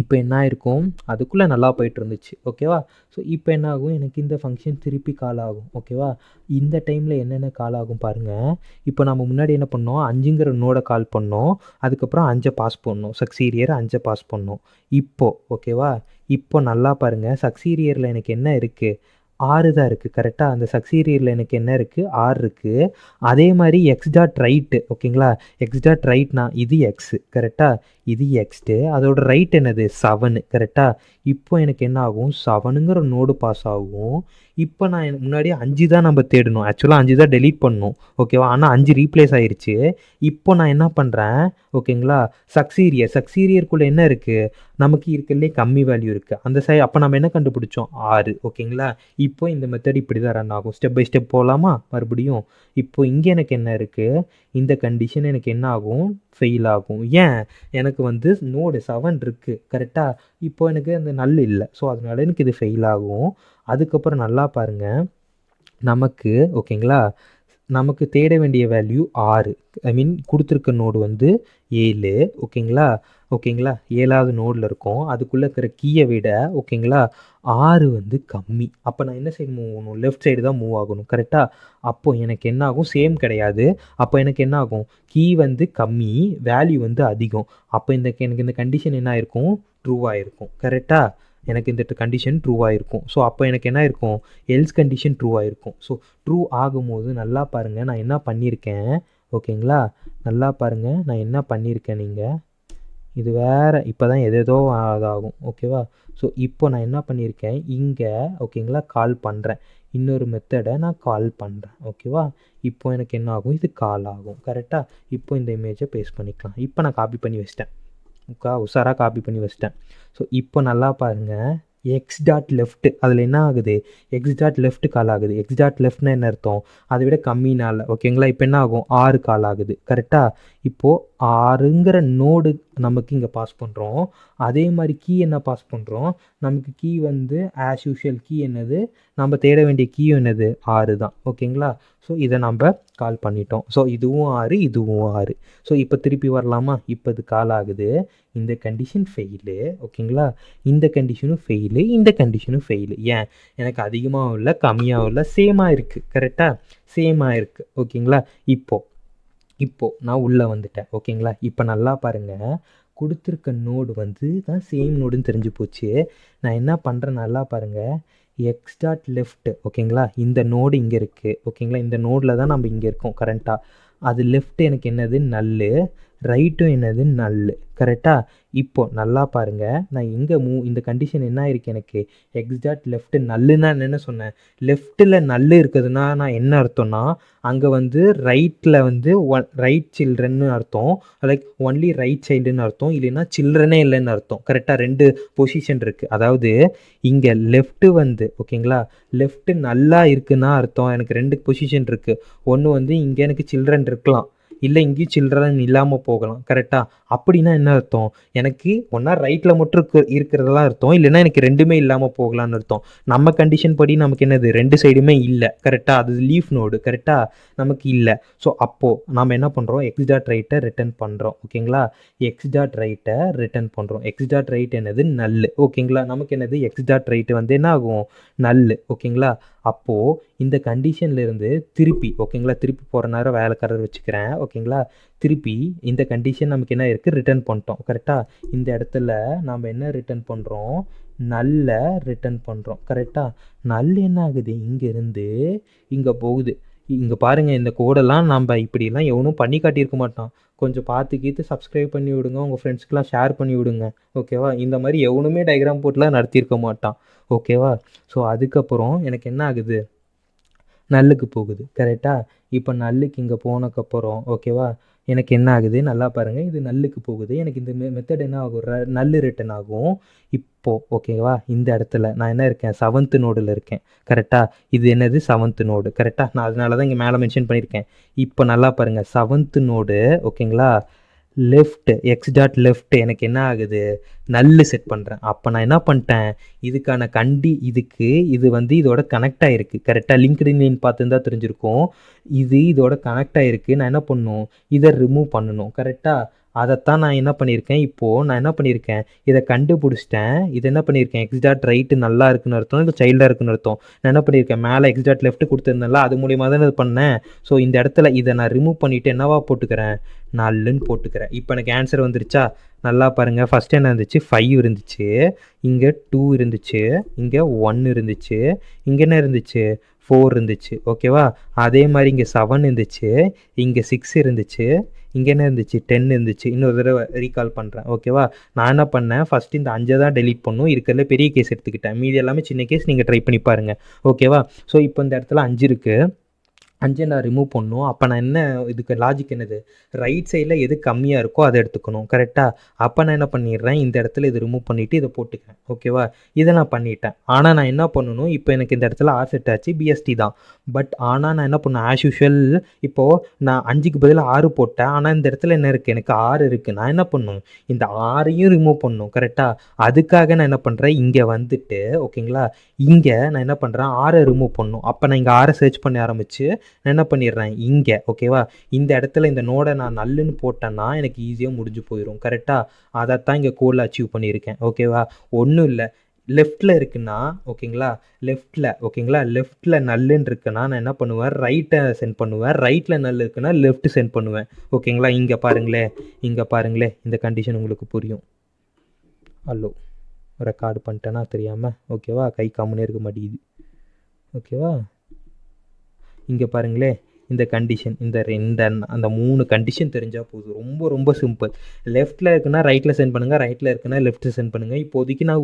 இப்போ என்ன ஆயிருக்கும், அதுக்குள்ளே நல்லா போயிட்டு இருந்துச்சு ஓகேவா. ஸோ இப்போ என்ன ஆகும், எனக்கு இந்த ஃபங்க்ஷன் திருப்பி கால் ஆகும் ஓகேவா. இந்த டைமில் என்னென்ன கால் ஆகும் பாருங்கள். இப்போ நம்ம முன்னாடி என்ன பண்ணோம், 5ங்கிற நோடை கால் பண்ணோம், அதுக்கப்புறம் 5 பாஸ் பண்ணோம், சக்சீரியர் 5 பாஸ் பண்ணோம். இப்போது ஓகேவா, இப்போ நல்லா பாருங்கள், சக்சீரியரில் எனக்கு என்ன இருக்குது, 6 தான் இருக்குது கரெக்டாக. அந்த சக்சீரியரில் எனக்கு என்ன இருக்குது, 6 இருக்குது. அதே மாதிரி எக்ஸ் டாட் ரைட்டு ஓகேங்களா, எக்ஸ் டாட் ரைட்னா இது எக்ஸு கரெக்டாக, இது எக்ஸ்ட்டு, அதோட ரைட் என்னது 7 கரெக்டாக. இப்போ எனக்கு என்ன ஆகும், 7ங்கிற நோடு பாஸ் ஆகும். இப்போ நான் முன்னாடி 5 தான் நம்ம தேடணும், ஆக்சுவலாக 5 தான் டெலீட் பண்ணணும் ஓகேவா, ஆனால் 5 ரீப்ளேஸ் ஆயிடுச்சு. இப்போ நான் என்ன பண்ணுறேன் ஓகேங்களா, சக்சீரியருக்குள்ளே என்ன இருக்குது, நமக்கு இருக்கிறதுலே கம்மி வேல்யூ இருக்குது அந்த சைடு. அப்போ நம்ம என்ன கண்டுபிடிச்சோம், 6 ஓகேங்களா. இப்போ இந்த மெத்தட் இப்படி தான் ரன் ஆகும், ஸ்டெப் பை ஸ்டெப் போகலாமா மறுபடியும். இப்போ இங்கே எனக்கு என்ன இருக்குது, இந்த கண்டிஷன் எனக்கு என்ன ஆகும், ஃபெயில் ஆகும். ஏன், எனக்கு வந்து நோடு 7 இருக்குது கரெக்டாக, இப்போ எனக்கு அந்த நல் இல்லை, ஸோ அதனால எனக்கு இது ஃபெயில் ஆகும். அதுக்கப்புறம் நல்லா பாருங்கள், நமக்கு ஓகேங்களா, நமக்கு தேட வேண்டிய வேல்யூ 6, ஐ மீன் கொடுத்துருக்க நோடு வந்து 7 ஓகேங்களா. 7வது நோடில் இருக்கும், அதுக்குள்ளே இருக்கிற கீயை விட ஓகேங்களா 6 வந்து கம்மி. அப்போ நான் என்ன சைடு மூவ் ஆகணும், லெஃப்ட் சைடு தான் மூவ் ஆகணும் கரெக்டாக. அப்போது எனக்கு என்ன ஆகும், சேம் கிடையாது, அப்போ எனக்கு என்ன ஆகும், கீ வந்து கம்மி, வேல்யூ வந்து அதிகம். அப்போ எனக்கு இந்த கண்டிஷன் என்ன ஆயிருக்கும், ட்ரூவாக இருக்கும் கரெக்டாக. எனக்கு இந்த கண்டிஷன் ட்ரூவாக இருக்கும். ஸோ அப்போ எனக்கு என்ன இருக்கும், எல்ஸ் கண்டிஷன் ட்ரூவாக இருக்கும். ஸோ ட்ரூ ஆகும்போது நல்லா பாருங்கள், நான் என்ன பண்ணியிருக்கேன் ஓகேங்களா, நல்லா பாருங்கள் நான் என்ன பண்ணியிருக்கேன். நீங்கள் இது வேறு இப்போ தான் எதேதோ அதாகும் ஓகேவா. ஸோ இப்போ நான் என்ன பண்ணியிருக்கேன், இங்கே ஓகேங்களா கால் பண்ணுறேன், இன்னொரு மெத்தடை நான் கால் பண்ணுறேன் ஓகேவா. இப்போ எனக்கு என்ன ஆகும், இது கால் ஆகும் கரெக்டாக. இப்போ இந்த இமேஜை பேஸ்ட் பண்ணிக்கலாம். இப்போ நான் காப்பி பண்ணி வச்சிட்டேன், உஷாராக காப்பி பண்ணி வச்சிட்டேன். ஸோ இப்போ நல்லா பாருங்கள், எக்ஸ் டாட் லெஃப்ட் அதில் என்ன ஆகுது, எக்ஸ் டாட் லெஃப்ட் கால் ஆகுது. எக்ஸ் டாட் லெஃப்ட்னா என்ன அர்த்தம், அதை விட கம்மினால ஓகேங்களா. இப்போ என்ன ஆகும், 6 கால் ஆகுது கரெக்டாக. இப்போது 6ங்கிற நோடு நமக்கு இங்கே பாஸ் பண்ணுறோம், அதே மாதிரி கீ என்ன பாஸ் பண்ணுறோம், நமக்கு கீ வந்து ஆஸ் யூஷுவல் கீ என்னது, நம்ம தேட வேண்டிய கீயும் என்னது 6 தான் ஓகேங்களா. ஸோ இதை நம்ம கால் பண்ணிட்டோம். ஸோ இதுவும் 6, இதுவும் 6. ஸோ இப்போ திருப்பி வரலாமா? இப்போ இது கால் ஆகுது. இந்த கண்டிஷன் ஃபெயிலு. ஓகேங்களா? இந்த கண்டிஷனும் ஃபெயிலு, இந்த கண்டிஷனும் ஃபெயிலு. ஏன்? எனக்கு அதிகமாகவும் இல்லை கம்மியாகவும் இல்லை, சேமாக இருக்குது. கரெக்டாக சேமாக இருக்குது. ஓகேங்களா? இப்போது நான் உள்ளே வந்துட்டேன். ஓகேங்களா? இப்போ நல்லா பாருங்கள், கொடுத்துருக்க நோடு வந்து தான் சேம் நோடுன்னு தெரிஞ்சு போச்சு. நான் என்ன பண்ணுறேன் நல்லா பாருங்கள், எக்ஸ் டாட் லெஃப்ட்டு. ஓகேங்களா? இந்த நோடு இங்கே இருக்குது. ஓகேங்களா? இந்த நோடில் தான் நம்ம இங்கே இருக்கோம் கரெக்டாக. அது லெஃப்ட் எனக்கு என்னது நல்லு, ரைட்டும் என்னது நல்லு. கரெக்டாக? இப்போது நல்லா பாருங்கள், நான் எங்கே இந்த கண்டிஷன் என்ன ஆயிருக்கு எனக்கு, எக்ஸ் டாட் லெஃப்ட்டு நல்லுன்னா என்ன சொன்னேன், லெஃப்ட்டில் நல்லு இருக்குதுன்னா நான் என்ன அர்த்தம்னா அங்கே வந்து ரைட்டில் வந்து ரைட் சில்ட்ரன்னு அர்த்தம், லைக் ஒன்லி ரைட் சைல்டுன்னு அர்த்தம், இல்லைன்னா சில்ட்ரனே இல்லைன்னு அர்த்தம். கரெக்டாக 2 பொசிஷன் இருக்குது. அதாவது இங்கே லெஃப்ட்டு வந்து ஓகேங்களா, லெஃப்ட்டு நல்லா இருக்குன்னா அர்த்தம் எனக்கு 2 பொசிஷன் இருக்குது. ஒன்று வந்து இங்கே எனக்கு சில்ட்ரன் இருக்கலாம், இல்லை இங்கேயும் சில்ட்ரன் இல்லாமல் போகலாம். கரெக்டாக? அப்படின்னா என்ன அர்த்தம், எனக்கு ஒன்றா ரைட்டில் மட்டும் இருக்கிறதெல்லாம் அர்த்தம், இல்லைன்னா எனக்கு ரெண்டுமே இல்லாமல் போகலான்னு அர்த்தம். நம்ம கண்டிஷன் படி நமக்கு என்னது 2 சைடுமே இல்லை. கரெக்டாக? அது லீஃப் நோடு. கரெக்டாக? நமக்கு இல்லை. ஸோ அப்போது நம்ம என்ன பண்ணுறோம், எக்ஸ் டாட் ரைட்டை ரிட்டர்ன் பண்ணுறோம். ஓகேங்களா? எக்ஸ் டாட் ரைட்டை ரிட்டர்ன் பண்ணுறோம். எக்ஸ் டாட் ரைட் என்னது நல்லு. ஓகேங்களா? நமக்கு என்னது எக்ஸ் டாட் ரைட்டு வந்து என்ன ஆகும், நல்லு. ஓகேங்களா? அப்போது இந்த கண்டிஷன்லேருந்து திருப்பி ஓகேங்களா, திருப்பி போகிற நேரம் வேலைக்காரர் வச்சுக்கிறேன். ஓகேங்களா? திருப்பி இந்த கண்டிஷன் நமக்கு என்ன இருக்குது, ரிட்டர்ன் பண்ணிட்டோம். கரெக்டாக? இந்த இடத்துல நாம் என்ன ரிட்டர்ன் பண்ணுறோம், நல்ல ரிட்டர்ன் பண்ணுறோம். கரெக்டாக? நல்ல என்ன ஆகுது, இங்கேருந்து இங்கே போகுது. இங்கே பாருங்கள், இந்த கோடெல்லாம் நம்ம இப்படிலாம் எவனும் பண்ணி காட்டியிருக்க மாட்டான். கொஞ்சம் பார்த்து சப்ஸ்கிரைப் பண்ணி விடுங்க, உங்கள் ஃப்ரெண்ட்ஸ்க்கெலாம் ஷேர் பண்ணி விடுங்க. ஓகேவா? இந்த மாதிரி எவனுமே டயக்ராம் போட்டுலாம் நடத்தியிருக்க மாட்டான். ஓகேவா? ஸோ அதுக்கப்புறம் எனக்கு என்ன ஆகுது, நல்லுக்கு போகுது. கரெக்டாக? இப்போ நல்லுக்கு இங்கே போனக்கப்புறம் ஓகேவா, எனக்கு என்ன ஆகுது நல்லா பாருங்கள், இது நல்லுக்கு போகுது. எனக்கு இந்த மெத்தட் என்ன ஆகும், நல்லு ரிட்டன் ஆகும். இப்போது ஓகேவா, இந்த இடத்துல நான் என்ன இருக்கேன், 7th நோடில் இருக்கேன். கரெக்டாக? இது என்னது 7th நோடு. கரெக்டாக? நான் அதனால தான் இங்கே மேலே மென்ஷன் பண்ணியிருக்கேன். இப்போ நல்லா பாருங்கள், 7th நோடு ஓகேங்களா, லெஃப்ட் எக்ஸ் டாட் லெஃப்ட் எனக்கு என்ன ஆகுது, நல்லு செட் பண்ணுறேன். அப்போ நான் என்ன பண்ணிட்டேன், இதுக்கான இதுக்கு இது வந்து இதோட கனெக்ட் ஆகிருக்கு. கரெக்டாக? லிங்க்டின் பார்த்துருந்தா தெரிஞ்சிருக்கும், இது இதோட கனெக்ட் ஆகிருக்கு. நான் என்ன பண்ணணும், இதை ரிமூவ் பண்ணணும். கரெக்டாக? அதைத்தான் நான் என்ன பண்ணியிருக்கேன், இப்போது நான் என்ன பண்ணியிருக்கேன், இதை கண்டுபிடிச்சிட்டேன். இது என்ன பண்ணியிருக்கேன், எக்ஸ் டாட் ரைட்டு நல்லா இருக்குன்னு அர்த்தம், இல்லை சைல்டாக இருக்குன்னு அர்த்தம். நான் என்ன பண்ணியிருக்கேன், மேலே எக்ஸ் டாட் லெஃப்ட் கொடுத்துருந்தேன்ல, அது மூலியமாக தான் இது பண்ணேன். ஸோ இந்த இடத்துல இதை நான் ரிமூவ் பண்ணிவிட்டு என்னவா போட்டுக்கிறேன், நல்லுன்னு போட்டுக்கிறேன். இப்போ எனக்கு ஆன்சர் வந்துருச்சா? நல்லா பாருங்கள், ஃபஸ்ட்டு என்ன இருந்துச்சு, 5 இருந்துச்சு, இங்கே 2 இருந்துச்சு, இங்கே 1 இருந்துச்சு, இங்கே என்ன இருந்துச்சு, 4 இருந்துச்சு. ஓகேவா? அதே மாதிரி இங்கே 7 இருந்துச்சு, இங்கே 6 இருந்துச்சு, இங்கே என்ன இருந்துச்சு, 10 இருந்துச்சு. இன்னொரு தடவை ரீகால் பண்ணுறேன். ஓகேவா? நான் என்ன பண்ணேன், ஃபஸ்ட்டு இந்த 5 தான் டெலீட் பண்ணும், இருக்கிறதுல பெரிய கேஸ் எடுத்துக்கிட்டேன், மீதி எல்லாமே சின்ன கேஸ். நீங்கள் ட்ரை பண்ணி பாருங்கள். ஓகேவா? ஸோ இப்போ இந்த இடத்துல 5 இருக்குது, 5 நான் ரிமூவ் பண்ணணும். அப்போ நான் என்ன, இதுக்கு லாஜிக் என்னது, ரைட் சைடில் எது கம்மியாக இருக்கோ அதை எடுத்துக்கணும். கரெக்டாக? அப்போ நான் என்ன பண்ணிடுறேன், இந்த இடத்துல இது ரிமூவ் பண்ணிவிட்டு இதை போட்டுக்கிறேன். ஓகேவா? இதை நான் பண்ணிட்டேன். ஆனால் நான் என்ன பண்ணணும், இப்போ எனக்கு இந்த இடத்துல ஆர் செட் ஆச்சு, பிஎஸ்டி தான். பட் ஆனால் நான் என்ன பண்ணேன், ஆஸ் யூஷுவல் இப்போது நான் 5க்கு பதில் 6 போட்டேன். ஆனால் இந்த இடத்துல என்ன இருக்குது, எனக்கு 6 இருக்குது. நான் என்ன பண்ணணும், இந்த 6ஐயும் ரிமூவ் பண்ணணும். கரெக்டாக? அதுக்காக நான் என்ன பண்ணுறேன், இங்கே வந்துட்டு ஓகேங்களா, இங்கே நான் என்ன பண்ணுறேன், 6ஐ ரிமூவ் பண்ணணும். அப்போ நான் இங்கே 6ஐ சர்ச் பண்ண ஆரம்பித்து நான் என்ன பண்ணிடுறேன், இங்கே ஓகேவா, இந்த இடத்துல இந்த நோடை நான் நல்லுன்னு போட்டேன்னா எனக்கு ஈஸியாக முடிஞ்சு போயிடும். கரெக்டாக? அதைத்தான் இங்கே கோடில் அச்சீவ் பண்ணியிருக்கேன். ஓகேவா? ஒன்றும் இல்லை, லெஃப்ட்டில் இருக்குன்னா ஓகேங்களா, லெஃப்ட்டில் நல்லுன்னு இருக்குன்னா நான் என்ன பண்ணுவேன், ரைட்டை சென்ட் பண்ணுவேன், ரைட்டில் நல்லு இருக்குன்னா லெஃப்ட் சென்ட் பண்ணுவேன். ஓகேங்களா? இங்கே பாருங்களேன், இந்த கண்டிஷன் உங்களுக்கு புரியும். ஹலோ, ரெக்கார்டு பண்ணிட்டேன்னா தெரியாமல். ஓகேவா? கை கம்முனே இருக்க மாட்டேங்குது. ஓகேவா? இங்கே பாருங்களேன், இந்த கண்டிஷன், அந்த 3 கண்டிஷன் தெரிஞ்சால் போதும். ரொம்ப ரொம்ப சிம்பிள். லெஃப்ட்டில் இருக்குன்னா ரைட்டில் சென்ட் பண்ணுங்கள், ரைட்டில் இருக்குன்னா லெஃப்ட்டில் சென்ட் பண்ணுங்கள். இப்போதைக்கு நான்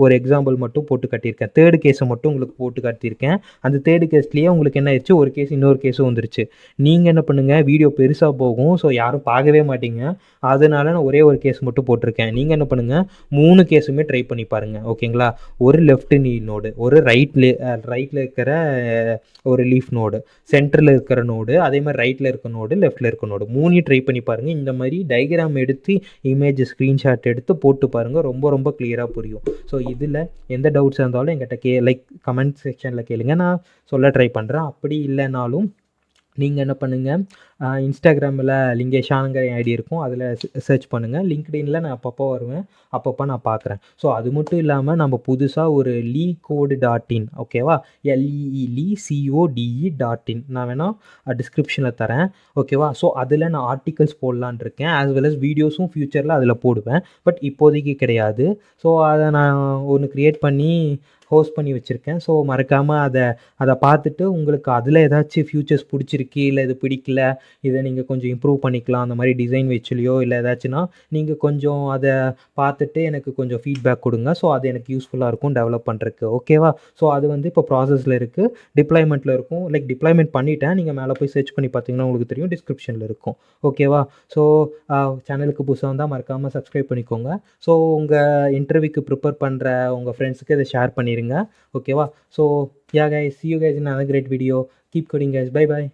ஒரு எக்ஸாம்பிள் மட்டும் போட்டு காட்டியிருக்கேன். 3rd கேஸை மட்டும் உங்களுக்கு போட்டு காட்டியிருக்கேன். அந்த 3rd கேஸ்லேயே உங்களுக்கு என்ன ஆயிடுச்சு, ஒரு கேஸ் இன்னொரு கேஸும் வந்துருச்சு. நீங்கள் என்ன பண்ணுங்கள், வீடியோ பெருசாக போகும், ஸோ யாரும் பார்க்கவே மாட்டீங்க. அதனால நான் ஒரே ஒரு கேஸ் மட்டும் போட்டிருக்கேன். நீங்கள் என்ன பண்ணுங்கள், 3 கேஸுமே ட்ரை பண்ணி பாருங்கள். ஓகேங்களா? ஒரு லெஃப்ட் நீல் நோடு, ஒரு ரைட்டில் இருக்கிற ஒரு லீஃப் நோடு, சென்டரில் இருக்கிற நோடு, அதே மாதிரி ரைட்டில் இருக்க நோடு, லெஃப்ட்டில் இருக்க நோடு, 3 ட்ரை பண்ணி பாருங்கள். இந்த மாதிரி டயக்ராம் எடுத்து இமேஜ் ஸ்க்ரீன்ஷாட் எடுத்து போட்டு பாருங்கள். ரொம்ப ரொம்ப கிளியராக புரியும். ஸோ இதில் எந்த டவுட்ஸாக இருந்தாலும் என்கிட்ட கமெண்ட் செக்ஷனில் கேளுங்க, நான் சொல்ல ட்ரை பண்ணுறேன். அப்படி இல்லைனாலும் நீங்கள் என்ன பண்ணுங்கள், இன்ஸ்டாகிராமில் லிங்கேஷானுங்கிற ஐடி இருக்கும், அதில் சர்ச் பண்ணுங்கள். லிங்க்டின்ல நான் அப்பப்போ வருவேன், அப்பப்போ நான் பார்க்குறேன். ஸோ அது மட்டும் இல்லாமல் நம்ம புதுசாக ஒரு leecode.in, ஓகேவா, LEELECODE.in நான் வேணால் டிஸ்கிரிப்ஷனில் தரேன், ஓகேவா. ஸோ அதில் நான் ஆர்டிகல்ஸ் போடலான்னு இருக்கேன், ஆஸ் வெல் அஸ் வீடியோஸும் ஃப்யூச்சரில் அதில் போடுவேன், பட் இப்போதைக்கு கிடையாது. ஸோ அதை நான் ஒன்று க்ரியேட் பண்ணி ஹோஸ்ட் பண்ணி வச்சுருக்கேன். ஸோ மறக்காமல் அதை பார்த்துட்டு உங்களுக்கு அதில் ஏதாச்சும் ஃபியூச்சர்ஸ் பிடிச்சிருக்கு, இல்லை இது பிடிக்கல, இதை நீங்கள் கொஞ்சம் இம்ப்ரூவ் பண்ணிக்கலாம், அந்த மாதிரி டிசைன் வச்சுலையோ இல்லை ஏதாச்சுன்னா நீங்கள் கொஞ்சம் அதை பார்த்துட்டு எனக்கு கொஞ்சம் ஃபீட்பேக் கொடுங்க. ஸோ அது எனக்கு யூஸ்ஃபுல்லாக இருக்கும் டெவலப் பண்ணுறதுக்கு, ஓகேவா. ஸோ அது வந்து இப்போ ப்ராசஸில் இருக்குது, டிப்ளாய்மெண்ட்டில் இருக்கும். லைக் டிப்ளாய்மெண்ட் பண்ணிட்டேன், நீங்கள் மேலே போய் சர்ச் பண்ணி பார்த்தீங்கன்னா உங்களுக்கு தெரியும், டிஸ்கிரிப்ஷனில் இருக்கும், ஓகேவா. ஸோ சேனலுக்கு புதுசாக வந்தால் மறக்காமல் சப்ஸ்கிரைப் பண்ணிக்கோங்க. ஸோ உங்கள் இன்டர்வியூக்கு ப்ரிப்பேர் பண்ணுற உங்கள் ஃப்ரெண்ட்ஸுக்கு இதை ஷேர் பண்ணிடுங்க, ஓகேவா. So yeah guys, see you guys in another great video. Keep coding guys, bye bye.